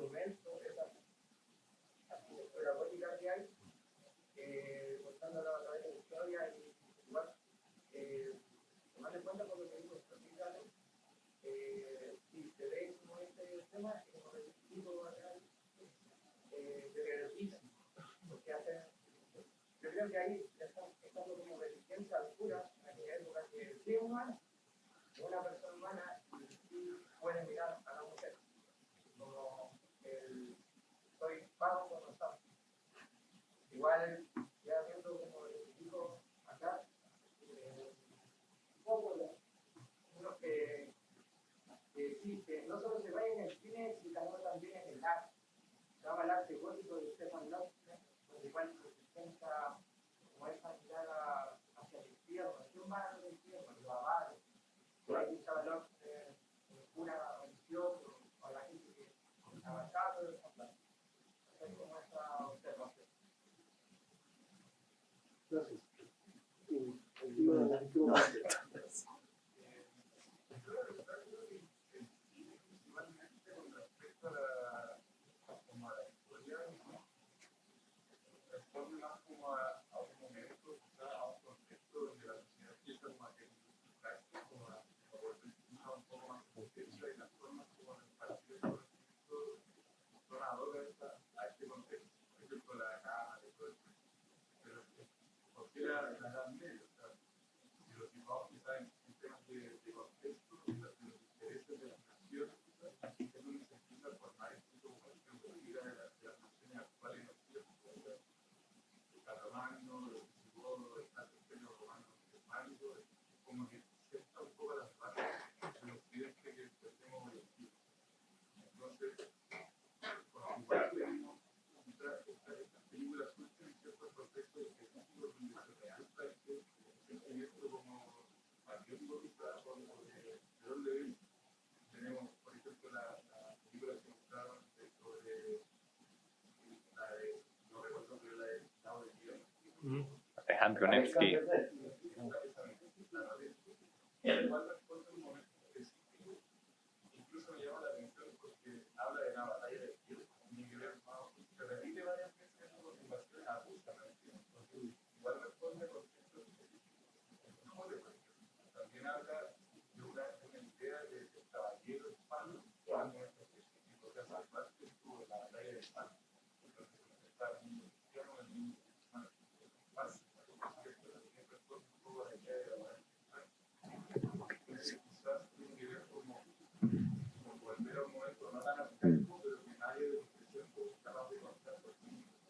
monumentos, esa arquitectura gótica que hay, contándolo a través de la historia y igual, tomando en cuenta por lo que digo, si se ve como este tema, es como el tipo de ejercicio, porque hacen, yo creo que ahí estamos como resistencia al cura, en aquella época que sí es humana, una persona humana y puede mirar a la mujer como el soy pago con los santos. Igual, ya viendo como el dijo acá, un poco uno que sí, que no solo se vaya en el cine, sino también en el arte. Se llama el arte gótico de Stefan Lofgren, donde igual representa como esa mirada hacia el infierno, ¿quién va al infierno? Los avaros. Ahí estaba Lofgren, una religión, o la gente que avanzaba todo esa plata. Es como esa observación. Gracias. Alejandro Nevsky.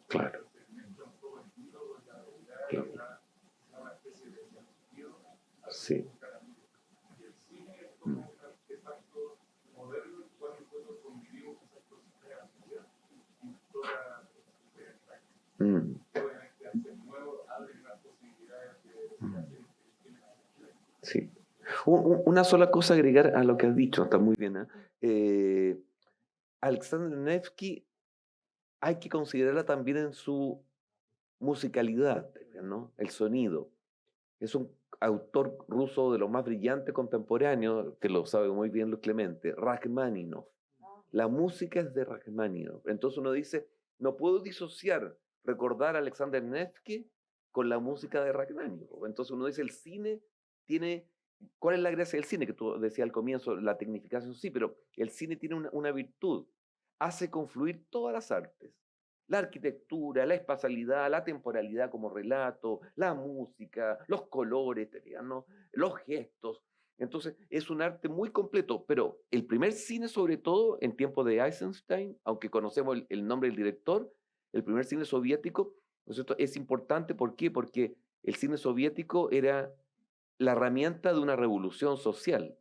Claro. Sí. Sí. Una sola cosa agregar a lo que has dicho, está muy bien. Alexander Nevsky hay que considerarla también en su musicalidad, ¿no? El sonido. Es un autor ruso de los más brillantes contemporáneos, que lo sabe muy bien Luis Clemente, Rachmaninoff. La música es de Rachmaninoff. Entonces uno dice, no puedo disociar, recordar a Alexander Nevsky con la música de Rachmaninoff. Entonces uno dice, el cine tiene... ¿Cuál es la gracia del cine? Que tú decías al comienzo, la tecnificación sí, pero el cine tiene una virtud. Hace confluir todas las artes. La arquitectura, la espacialidad, la temporalidad como relato, la música, los colores, ¿no? Los gestos. Entonces, es un arte muy completo, pero el primer cine, sobre todo en tiempos de Eisenstein, aunque conocemos el nombre del director, el primer cine soviético, ¿no es cierto? Es importante, ¿por qué? Porque el cine soviético era la herramienta de una revolución social.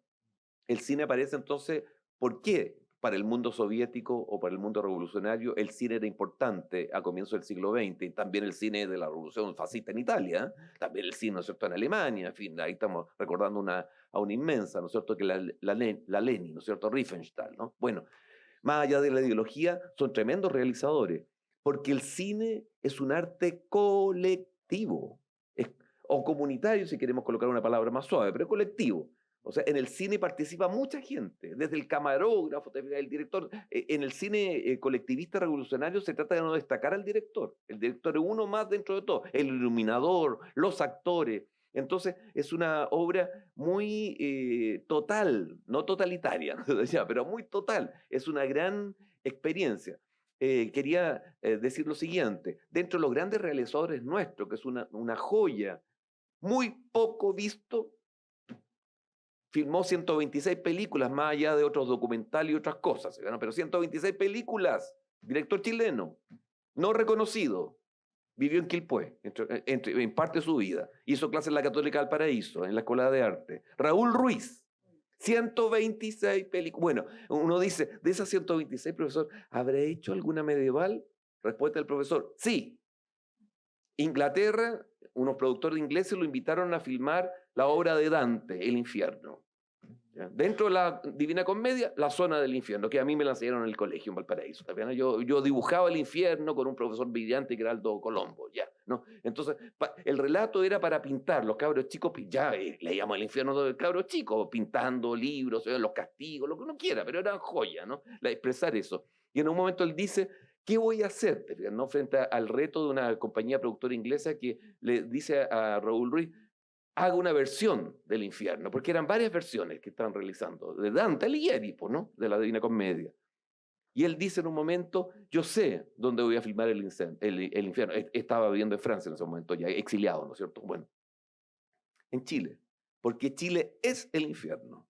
El cine aparece entonces, ¿por qué? Para el mundo soviético o para el mundo revolucionario, el cine era importante a comienzos del siglo XX, y también el cine de la revolución fascista en Italia, también el cine, ¿no es cierto?, en Alemania, en fin, ahí estamos recordando a una inmensa, ¿no es cierto?, que la Lenin, ¿no es cierto?, Riefenstahl, ¿no? Bueno, más allá de la ideología, son tremendos realizadores, porque el cine es un arte colectivo, o comunitario, si queremos colocar una palabra más suave, pero colectivo. O sea, en el cine participa mucha gente, desde el camarógrafo, el director. En el cine colectivista revolucionario se trata de no destacar al director. El director es uno más dentro de todo. El iluminador, los actores. Entonces, es una obra muy total, no totalitaria, pero muy total. Es una gran experiencia. Quería decir lo siguiente. Dentro de los grandes realizadores nuestros, que es una joya, muy poco visto, filmó 126 películas, más allá de otros documentales y otras cosas, ¿no? Pero 126 películas, director chileno, no reconocido, vivió en Quilpué, en parte de su vida, hizo clases en la Católica del Paraíso, en la Escuela de Arte. Raúl Ruiz, 126 películas. Bueno, uno dice, de esas 126, profesor, ¿habrá hecho alguna medieval? Respuesta del profesor, sí. Inglaterra, unos productores ingleses lo invitaron a filmar la obra de Dante, El Infierno. ¿Ya? Dentro de la Divina Comedia, la zona del infierno, que a mí me la enseñaron en el colegio en Valparaíso. Yo dibujaba el infierno con un profesor brillante que era Aldo Colombo. ¿Ya? ¿No? Entonces, el relato era para pintar. Los cabros chicos, ya leíamos el infierno del cabro chico, pintando libros, los castigos, lo que uno quiera, pero era joya, ¿no? Expresar eso. Y en un momento él dice, ¿qué voy a hacer? ¿No? Frente al reto de una compañía productora inglesa que le dice a Raúl Ruiz, haga una versión del infierno, porque eran varias versiones que estaban realizando, de Dante Alighieri, ¿no? De la Divina Comedia. Y él dice en un momento, yo sé dónde voy a filmar el infierno. Estaba viviendo en Francia en ese momento, ya exiliado, ¿no es cierto? Bueno, en Chile, porque Chile es el infierno.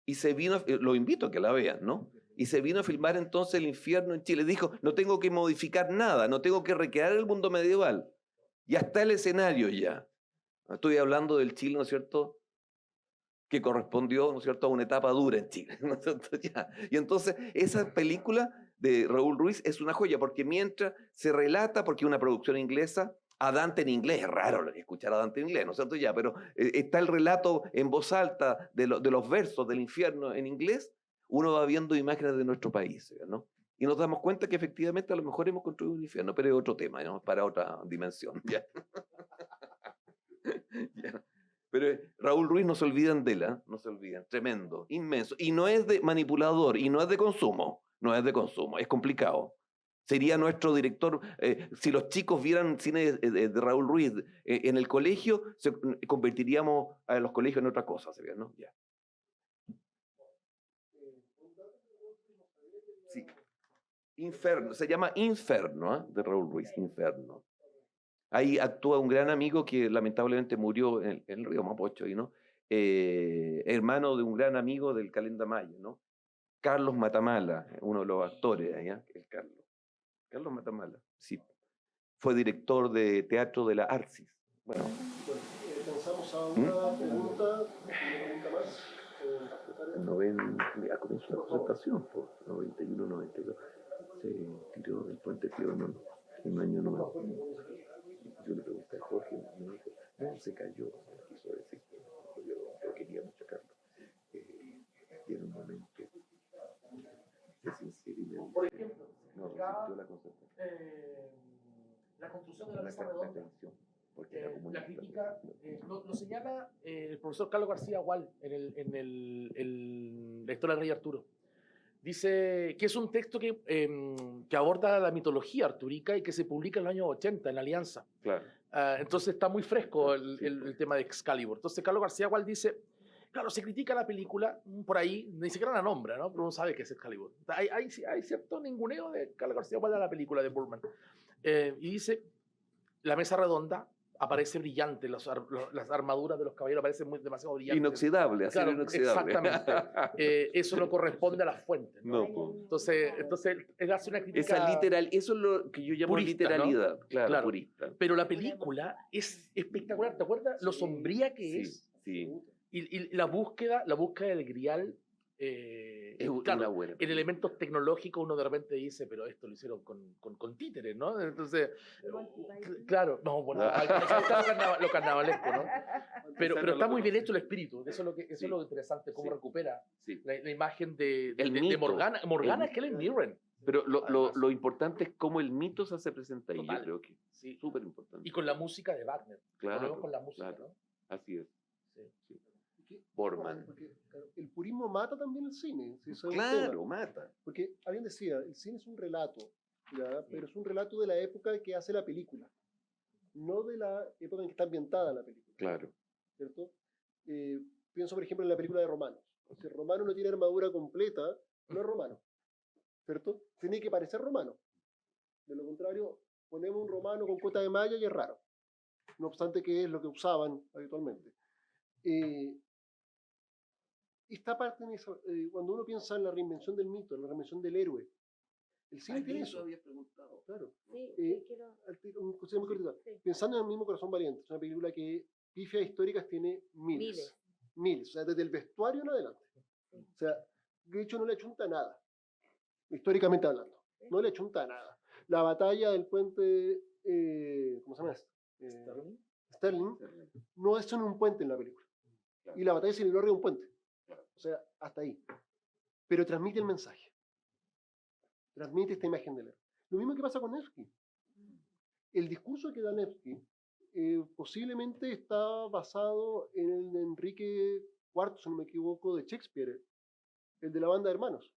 Y se vino, lo invito a que la vean, ¿no? Y se vino a filmar entonces el infierno en Chile. Dijo, no tengo que modificar nada, no tengo que recrear el mundo medieval. Ya está el escenario ya. Estoy hablando del Chile, ¿no es cierto?, que correspondió, ¿no es cierto?, a una etapa dura en Chile, ¿no es cierto? Ya. Y entonces, esa película de Raúl Ruiz es una joya, porque mientras se relata, porque es una producción inglesa, a Dante en inglés, es raro escuchar a Dante en inglés, ¿no es cierto? Ya, pero está el relato en voz alta de los versos del infierno en inglés, uno va viendo imágenes de nuestro país, ¿no? Y nos damos cuenta que efectivamente a lo mejor hemos construido un infierno, pero es otro tema, ¿no? Para otra dimensión, ¿ya? Yeah. Pero Raúl Ruiz, no se olvidan de él, ¿eh? No se olvidan, tremendo, inmenso. Y no es de manipulador, y no es de consumo, es complicado. Sería nuestro director, si los chicos vieran cine de Raúl Ruiz en el colegio, convertiríamos a los colegios en otra cosa, ¿se ve, no? Ya. Sí. Inferno, se llama Inferno, ¿eh? De Raúl Ruiz, Inferno. Ahí actúa un gran amigo que lamentablemente murió en el río Mapocho, ¿no? Hermano de un gran amigo del Calenda Mayo, ¿no? Carlos Matamala, uno de los actores allá, Carlos Matamala, sí. Fue director de teatro de la Arcis. Bueno. Pensamos a una pregunta más. A comienzo de la presentación, por 91, 92, se tiró del puente Pío IX, en el año 90. Yo le pregunté a Jorge, me dijo, no, se cayó, quiso decir, yo quería machacarlo. Y en un momento de sinceridad, por ejemplo, no acá, resistió la concentración. La construcción de la mesa redonda, la crítica, lo señala el profesor Carlos García Gual en la historia del rey Arturo. Dice que es un texto que aborda la mitología artúrica y que se publica en los años 80 en la Alianza. Claro. Entonces está muy fresco el tema de Excalibur. Entonces Carlos García Gual dice, claro, se critica la película, por ahí, ni siquiera la nombra, ¿no? Pero uno sabe que es Excalibur. Hay cierto ninguneo de Carlos García Gual a la película de Burman. Y dice, la mesa redonda aparece brillante, las armaduras de los caballeros aparecen demasiado brillantes. Inoxidable, acero inoxidable. Exactamente. Eso no corresponde a las fuentes, ¿no? Entonces él hace una crítica. Esa literal, eso es lo que yo llamo purista, literalidad, ¿no? claro, purista. Pero la película es espectacular, ¿te acuerdas? Lo sombría que es. Sí. Y la búsqueda del grial. Es claro, una buena en elementos tecnológicos uno de repente dice, pero esto lo hicieron con títeres, ¿no? Entonces, claro, no, bueno, está lo carnavalesco, ¿no? Pero está muy bien hecho el espíritu, eso es lo interesante, cómo recupera la imagen de Morgana. Morgana es Helen Mirren. Pero lo importante es cómo el mito se hace presente ahí, yo creo que es súper importante. Y con la música de Wagner. Claro, con la música, claro. ¿no? Así es. Sí. Borman. Porque, claro, el purismo mata también el cine. ¿Sí? Eso es un Claro, tema. mata. Porque alguien decía, el cine es un relato, ¿ya? Pero es un relato de la época que hace la película, no de la época en que está ambientada la película, Claro. ¿cierto? Pienso, por ejemplo, en la película de Romanos. Si el romano no tiene armadura completa, no es romano, ¿cierto? Tiene que parecer romano. De lo contrario, ponemos un romano con cota de malla y es raro. No obstante que es lo que usaban habitualmente. Esta parte, cuando uno piensa en la reinvención del mito, en la reinvención del héroe, el cine tiene eso. habías preguntado. Claro. Sí, quiero... Un consejo muy cortito. Sí. Pensando en el mismo Corazón Valiente, es una película que pifias históricas tiene miles. Miles. O sea, desde el vestuario en adelante. Sí. O sea, de hecho no le achunta nada, históricamente hablando. No le achunta nada. La batalla del puente, ¿cómo se llama esto? Sterling, no es en un puente en la película. Y la batalla se libró arriba de un puente. O sea, hasta ahí. Pero transmite el mensaje. Transmite esta imagen del héroe. Lo mismo que pasa con Nevsky. El discurso que da Nevsky posiblemente está basado en el de Enrique IV, si no me equivoco, de Shakespeare, el de la banda de hermanos.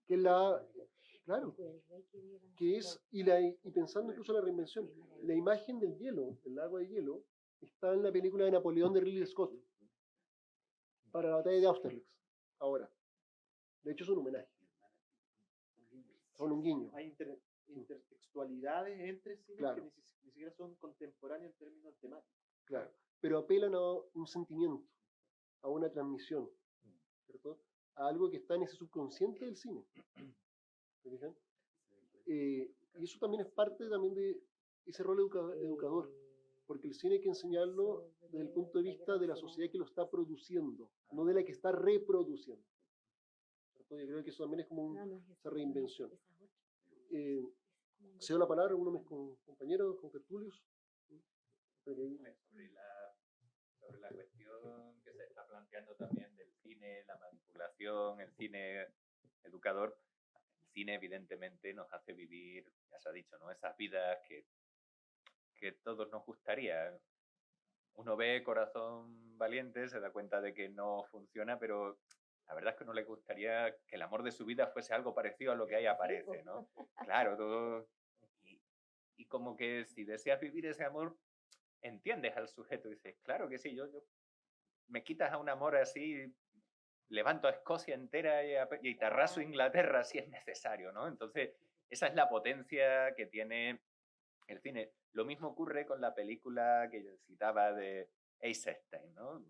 Que es la... Claro, que es, y pensando incluso en la reinvención, la imagen del hielo, el lago de hielo, está en la película de Napoleón de Ridley Scott, para la batalla de Austerlitz, ahora. De hecho es un homenaje. Son un guiño. Hay intertextualidades entre cines Claro. que ni siquiera son contemporáneos en términos temáticos. Claro, pero apelan a un sentimiento, a una transmisión, ¿cierto? A algo que está en ese subconsciente del cine. ¿Se fijan? Y eso también es parte también de ese rol educador, porque el cine hay que enseñarlo desde el punto de vista de la sociedad que lo está produciendo, no de la que está reproduciendo. ¿Cierto? Yo creo que eso también es como esa reinvención. Cedo la palabra a uno de mis compañeros, con tertulios. Sobre la cuestión que se está planteando también del cine, la manipulación, el cine educador. El cine evidentemente nos hace vivir, ya se ha dicho, ¿no? Esas vidas que todos nos gustaría. Uno ve Corazón Valiente, se da cuenta de que no funciona, pero la verdad es que no le gustaría que el amor de su vida fuese algo parecido a lo que ahí aparece, ¿no? Claro, todo... Y como que si deseas vivir ese amor, entiendes al sujeto y dices, claro que sí, yo me quitas a un amor así, levanto a Escocia entera y te arraso Inglaterra si es necesario, ¿no? Entonces, esa es la potencia que tiene el cine. Lo mismo ocurre con la película que yo citaba de Eisenstein, ¿no?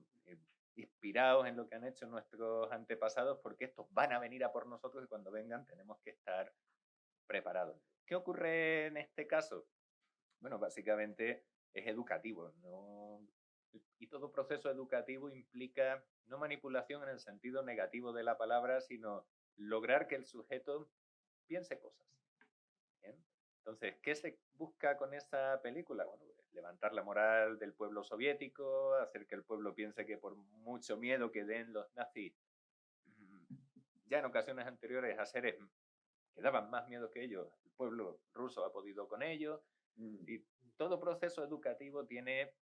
Inspirados en lo que han hecho nuestros antepasados, porque estos van a venir a por nosotros y cuando vengan tenemos que estar preparados. ¿Qué ocurre en este caso? Bueno, básicamente es educativo, ¿no? Y todo proceso educativo implica no manipulación en el sentido negativo de la palabra, sino lograr que el sujeto piense cosas. ¿Bien? Entonces, ¿qué se busca con esa película? Bueno, levantar la moral del pueblo soviético, hacer que el pueblo piense que por mucho miedo que den los nazis, ya en ocasiones anteriores a seres que daban más miedo que ellos, el pueblo ruso ha podido con ellos, y todo proceso educativo tiene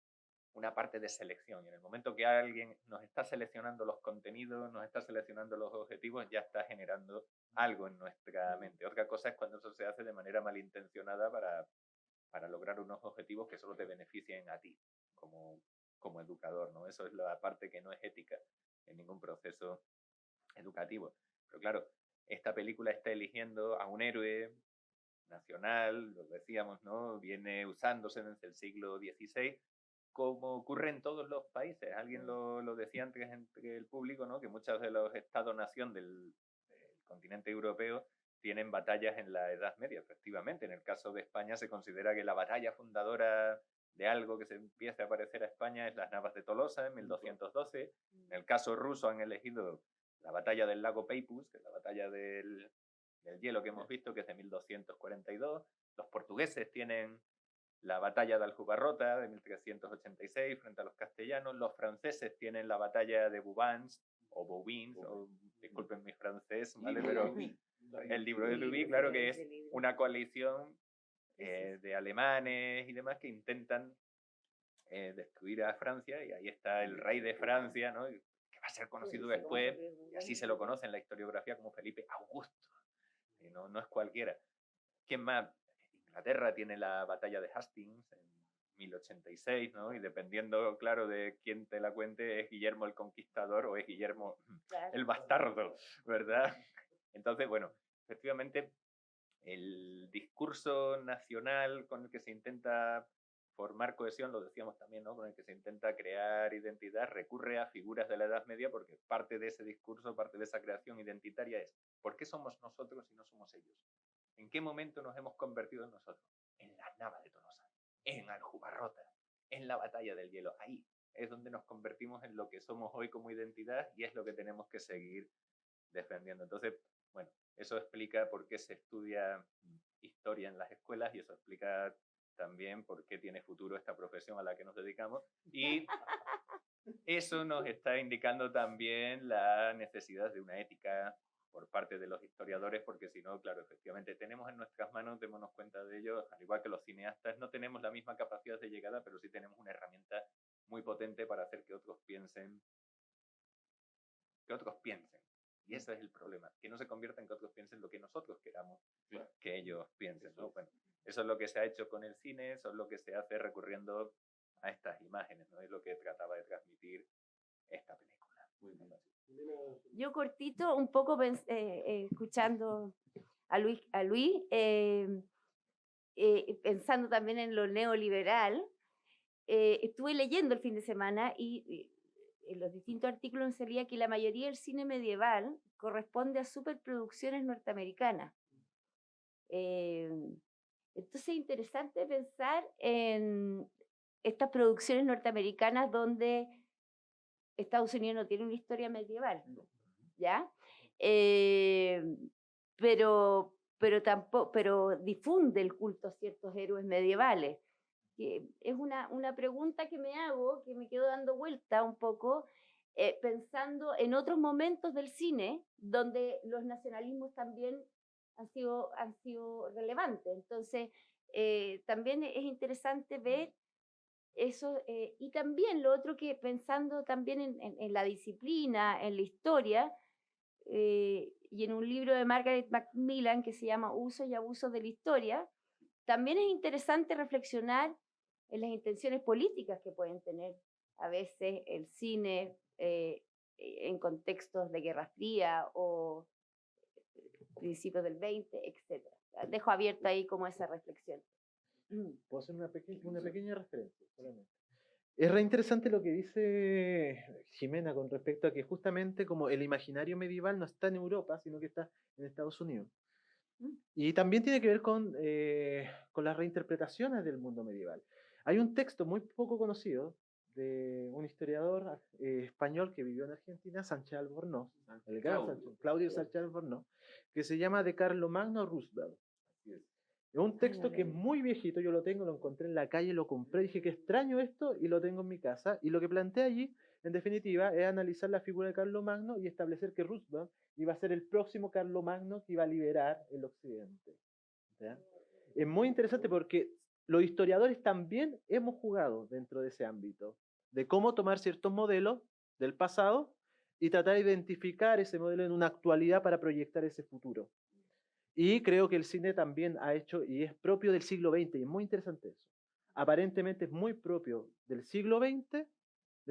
una parte de selección, y en el momento que alguien nos está seleccionando los contenidos, nos está seleccionando los objetivos, ya está generando algo en nuestra mente. Otra cosa es cuando eso se hace de manera malintencionada para lograr unos objetivos que solo te beneficien a ti como educador, ¿no? Eso es la parte que no es ética en ningún proceso educativo. Pero claro, esta película está eligiendo a un héroe nacional, lo decíamos, ¿no? Viene usándose desde el siglo XVI, como ocurre en todos los países. Alguien lo decía antes entre el público, ¿no? Que muchos de los estados-nación del continente europeo tienen batallas en la Edad Media, efectivamente. En el caso de España se considera que la batalla fundadora de algo que se empieza a parecer a España es las Navas de Tolosa en 1212. En el caso ruso han elegido la batalla del lago Peipus, que es la batalla del hielo que hemos visto, que es de 1242. Los portugueses tienen la batalla de Aljubarrota de 1386 frente a los castellanos. Los franceses tienen la batalla de Bouvines, o Bouvines, disculpen mi francés, ¿vale? Pero el libro de Louis, claro que es una coalición de alemanes y demás que intentan destruir a Francia, y ahí está el rey de Francia, ¿no? Que va a ser conocido después, y así se lo conoce en la historiografía como Felipe Augusto, y no es cualquiera. ¿Quién más? Inglaterra tiene la batalla de Hastings en 1086, ¿no? Y dependiendo, claro, de quién te la cuente, es Guillermo el Conquistador o es Guillermo el Bastardo, ¿verdad? Entonces, bueno, efectivamente, el discurso nacional con el que se intenta formar cohesión, lo decíamos también, ¿no? Con el que se intenta crear identidad, recurre a figuras de la Edad Media, porque parte de ese discurso, parte de esa creación identitaria es ¿por qué somos nosotros y no somos ellos? ¿En qué momento nos hemos convertido en nosotros? En la Nava de Tolosa, en Aljubarrota, en la Batalla del Hielo. Ahí es donde nos convertimos en lo que somos hoy como identidad y es lo que tenemos que seguir defendiendo. Entonces, bueno, eso explica por qué se estudia historia en las escuelas y eso explica también por qué tiene futuro esta profesión a la que nos dedicamos. Y eso nos está indicando también la necesidad de una ética por parte de los historiadores, porque si no, claro, efectivamente tenemos en nuestras manos, démonos cuenta de ello, al igual que los cineastas, no tenemos la misma capacidad de llegada, pero sí tenemos una herramienta muy potente para hacer que otros piensen. Y ese es el problema, que no se convierta en que otros piensen lo que nosotros queramos que ellos piensen, ¿no? Bueno, eso es lo que se ha hecho con el cine, eso es lo que se hace recurriendo a estas imágenes, ¿no? Es lo que trataba de transmitir esta película. Muy bien. Yo cortito, un poco escuchando a Luis pensando también en lo neoliberal, estuve leyendo el fin de semana y en los distintos artículos salía que la mayoría del cine medieval corresponde a superproducciones norteamericanas. Entonces es interesante pensar en estas producciones norteamericanas donde Estados Unidos no tiene una historia medieval, ¿ya? Pero difunde el culto a ciertos héroes medievales. Que es una pregunta que me hago, que me quedo dando vuelta un poco, pensando en otros momentos del cine donde los nacionalismos también han sido relevantes. Entonces, también es interesante ver eso, y también lo otro que pensando también en la disciplina, en la historia, y en un libro de Margaret Macmillan que se llama Usos y abusos de la historia, también es interesante reflexionar en las intenciones políticas que pueden tener a veces el cine en contextos de Guerra Fría o principios del 20, etc. Dejo abierta ahí como esa reflexión. Puedo hacer una pequeña referencia solamente. Es re interesante lo que dice Jimena con respecto a que justamente como el imaginario medieval no está en Europa, sino que está en Estados Unidos. Y también tiene que ver con las reinterpretaciones del mundo medieval. Hay un texto muy poco conocido de un historiador español que vivió en Argentina, Sánchez Albornoz, el gran Claudio Sánchez Albornoz, que se llama De Carlomagno a Roosevelt. Es un texto que es muy viejito, yo lo tengo, lo encontré en la calle, lo compré, dije que extraño esto y lo tengo en mi casa. Y lo que plantea allí, en definitiva, es analizar la figura de Carlomagno y establecer que Roosevelt iba a ser el próximo Carlomagno que iba a liberar el occidente. ¿Ya? Es muy interesante porque los historiadores también hemos jugado dentro de ese ámbito, de cómo tomar ciertos modelos del pasado y tratar de identificar ese modelo en una actualidad para proyectar ese futuro. Y creo que el cine también ha hecho, y es propio del siglo XX, y es muy interesante eso. Aparentemente es muy propio del siglo XX, de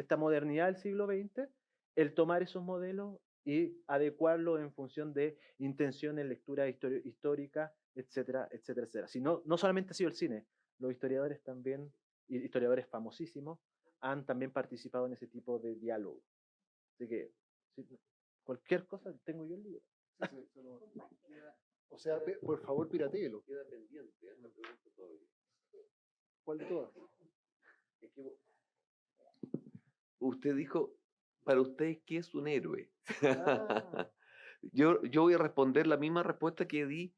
esta modernidad del siglo XX, el tomar esos modelos y adecuarlos en función de intenciones, lectura histórica, etcétera, etcétera, etcétera. Si no, no solamente ha sido el cine, los historiadores también, historiadores famosísimos, han también participado en ese tipo de diálogo. Así que, si, cualquier cosa, tengo yo el libro. O sea, por favor, piratéelo. Queda pendiente, me pregunto todavía. ¿Cuál de todas? Es que usted dijo, para usted, ¿qué es un héroe? Ah. Yo voy a responder la misma respuesta que di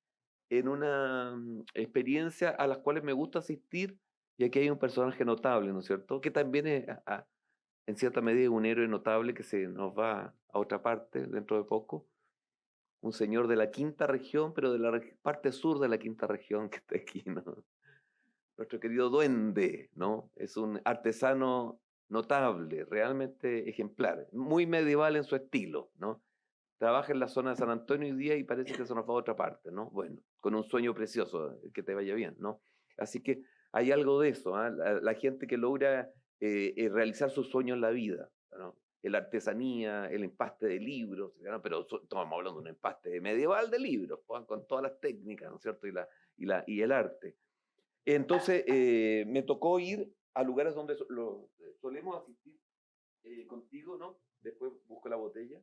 en una experiencia a las cuales me gusta asistir, y aquí hay un personaje notable, ¿no es cierto? Que también es, en cierta medida, un héroe notable que se nos va a otra parte dentro de poco. Un señor de la quinta región, pero de la parte sur de la quinta región que está aquí, ¿no? nuestro querido duende, ¿no? Es un artesano notable, realmente ejemplar, muy medieval en su estilo, ¿no? Trabaja en la zona de San Antonio hoy día y parece que se nos va a otra parte, ¿no? Bueno, con un sueño precioso, que te vaya bien, ¿no? Así que hay algo de eso, ¿ah? La gente que logra realizar sus sueños en la vida, ¿no? La artesanía, el empaste de libros, ¿no? Pero estamos hablando de un empaste medieval de libros, pues, con todas las técnicas, ¿no es cierto? Y el arte. Entonces, me tocó ir a lugares donde solemos asistir contigo, ¿no? Después busco la botella.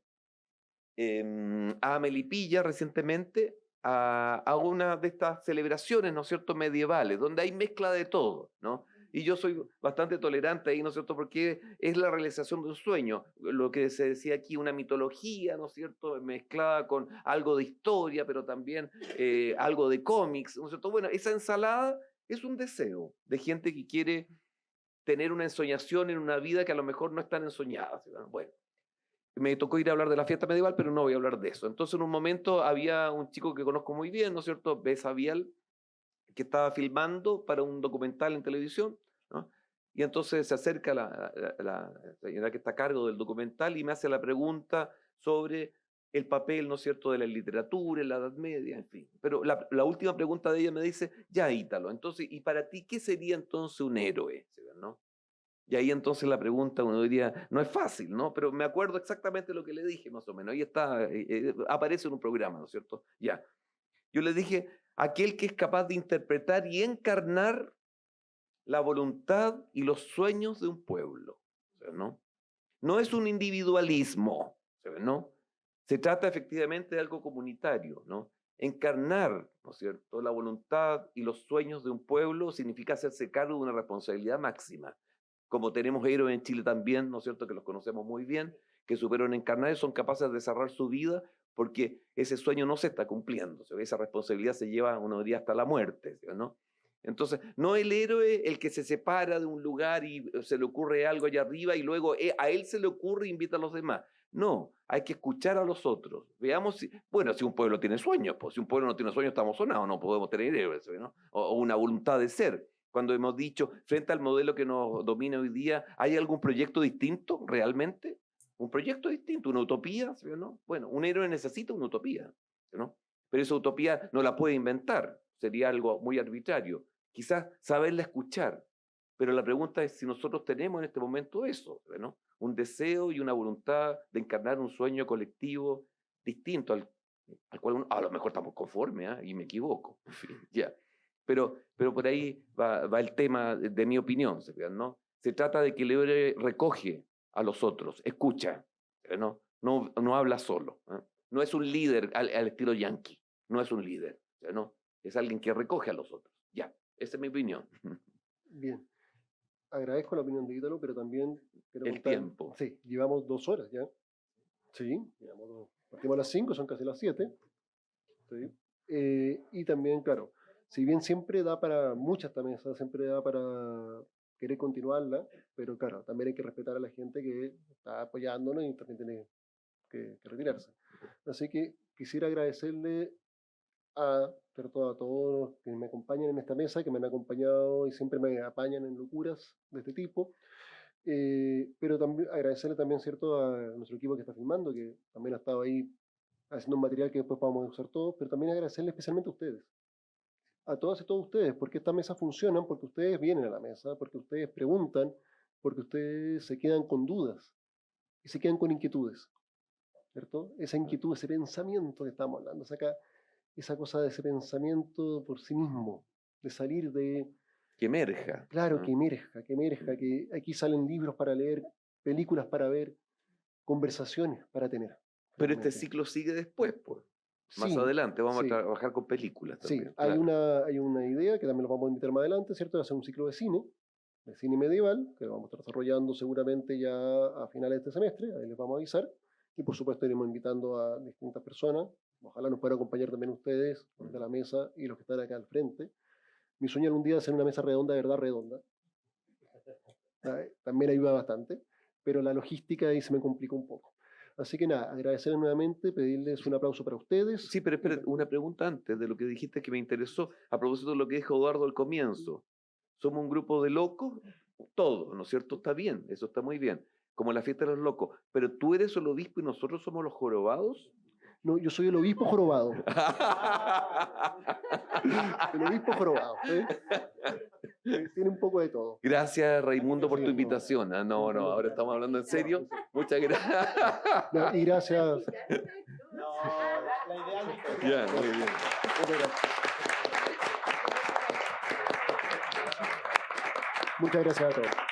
A Melipilla recientemente, a una de estas celebraciones, ¿no es cierto?, medievales, donde hay mezcla de todo, ¿no? Y yo soy bastante tolerante ahí, ¿no es cierto?, porque es la realización de un sueño, lo que se decía aquí, una mitología, ¿no es cierto?, mezclada con algo de historia, pero también algo de cómics, ¿no es cierto? Bueno, esa ensalada es un deseo de gente que quiere tener una ensoñación en una vida que a lo mejor no es tan ensoñada, ¿sí? Bueno, me tocó ir a hablar de la fiesta medieval, pero no voy a hablar de eso. Entonces, en un momento había un chico que conozco muy bien, ¿no es cierto?, Besa Vial, que estaba filmando para un documental en televisión, ¿no? Y entonces se acerca la señora que está a cargo del documental y me hace la pregunta sobre el papel, ¿no es cierto?, de la literatura en la Edad Media, en fin. Pero la última pregunta de ella me dice, ya, Ítalo, entonces, ¿y para ti qué sería entonces un héroe? ¿No? Y ahí entonces la pregunta, uno diría, no es fácil, ¿no? Pero me acuerdo exactamente lo que le dije, más o menos. Ahí está, aparece en un programa, ¿no es cierto? Ya. Yo le dije, aquel que es capaz de interpretar y encarnar la voluntad y los sueños de un pueblo, ¿no? No es un individualismo, ¿no? Se trata efectivamente de algo comunitario, ¿no? Encarnar, ¿no es cierto?, la voluntad y los sueños de un pueblo significa hacerse cargo de una responsabilidad máxima. Como tenemos héroes en Chile también, ¿no es cierto?, que los conocemos muy bien, que superan encarnar y son capaces de cerrar su vida porque ese sueño no se está cumpliendo. Esa responsabilidad se lleva, uno diría, hasta la muerte, ¿no? Entonces, no el héroe el que se separa de un lugar y se le ocurre algo allá arriba y luego a él se le ocurre e invita a los demás. No, hay que escuchar a los otros. Veamos si un pueblo tiene sueños, pues si un pueblo no tiene sueños estamos sonados, no podemos tener héroes, ¿no? O una voluntad de ser. Cuando hemos dicho, frente al modelo que nos domina hoy día, ¿hay algún proyecto distinto realmente? Un proyecto distinto, una utopía, ¿sí o no? Bueno, un héroe necesita una utopía, ¿no? Pero esa utopía no la puede inventar, sería algo muy arbitrario. Quizás saberla escuchar, pero la pregunta es si nosotros tenemos en este momento eso, ¿no? Un deseo y una voluntad de encarnar un sueño colectivo distinto al cual a lo mejor estamos conformes, ¿eh? Y me equivoco, en fin, ya. Pero por ahí va el tema de mi opinión, ¿no? Se trata de que el héroe recoge a los otros, escucha, no habla solo, ¿eh? No es un líder al estilo yankee, no es un líder, ¿no? Es alguien que recoge a los otros, ya, esa es mi opinión. Bien, agradezco la opinión de Ítalo, pero también quiero El contar- tiempo. Sí, llevamos 2 horas ya. Sí, partimos a las 5, son casi las 7. Sí. Y también, claro, si bien siempre da para mucha esta mesa, siempre da para querer continuarla, pero claro, también hay que respetar a la gente que está apoyándonos y también tiene que retirarse. Así que quisiera agradecerle a todos los que me acompañan en esta mesa, que me han acompañado y siempre me apañan en locuras de este tipo. Pero también agradecerle también, ¿cierto?, a nuestro equipo que está filmando, que también ha estado ahí haciendo un material que después vamos a usar todos, pero también agradecerle especialmente a ustedes, a todas y todos ustedes, porque estas mesas funcionan, porque ustedes vienen a la mesa, porque ustedes preguntan, porque ustedes se quedan con dudas y se quedan con inquietudes, ¿cierto? Esa inquietud, ese pensamiento que estamos hablando, esa cosa de ese pensamiento por sí mismo, de salir de, Que emerja. claro, ¿no? que emerja, que aquí salen libros para leer, películas para ver, conversaciones para tener. Pero este finalmente. ciclo sigue después, pues. Más Sí, adelante vamos sí. a trabajar con películas Sí, también. hay claro. hay una idea que también los vamos a invitar más adelante, ¿cierto? De hacer un ciclo de cine medieval, que lo vamos a estar desarrollando seguramente ya a finales de este semestre, ahí les vamos a avisar. Y por supuesto iremos invitando a distintas personas, ojalá nos puedan acompañar también ustedes de la mesa y los que están acá al frente. Mi sueño algún día es hacer una mesa redonda, de verdad redonda. También ayuda bastante, pero la logística ahí se me complicó un poco. Así que nada, agradecerles nuevamente, pedirles un aplauso para ustedes. Sí, pero espera, una pregunta antes de lo que dijiste que me interesó, a propósito de lo que dijo Eduardo al comienzo. somos un grupo de locos, todos, ¿no es cierto? Está bien, eso está muy bien, como la fiesta de los locos, pero tú eres el obispo y nosotros somos los jorobados. No, yo soy el obispo jorobado. El obispo jorobado. Tiene un poco de todo. Gracias, Raimundo, por Sí, tu no. invitación. Ah, no, ahora estamos hablando en serio. Muchas gracias. No, y gracias. La idea Ya, muy bien. Muchas gracias. Muchas gracias a todos.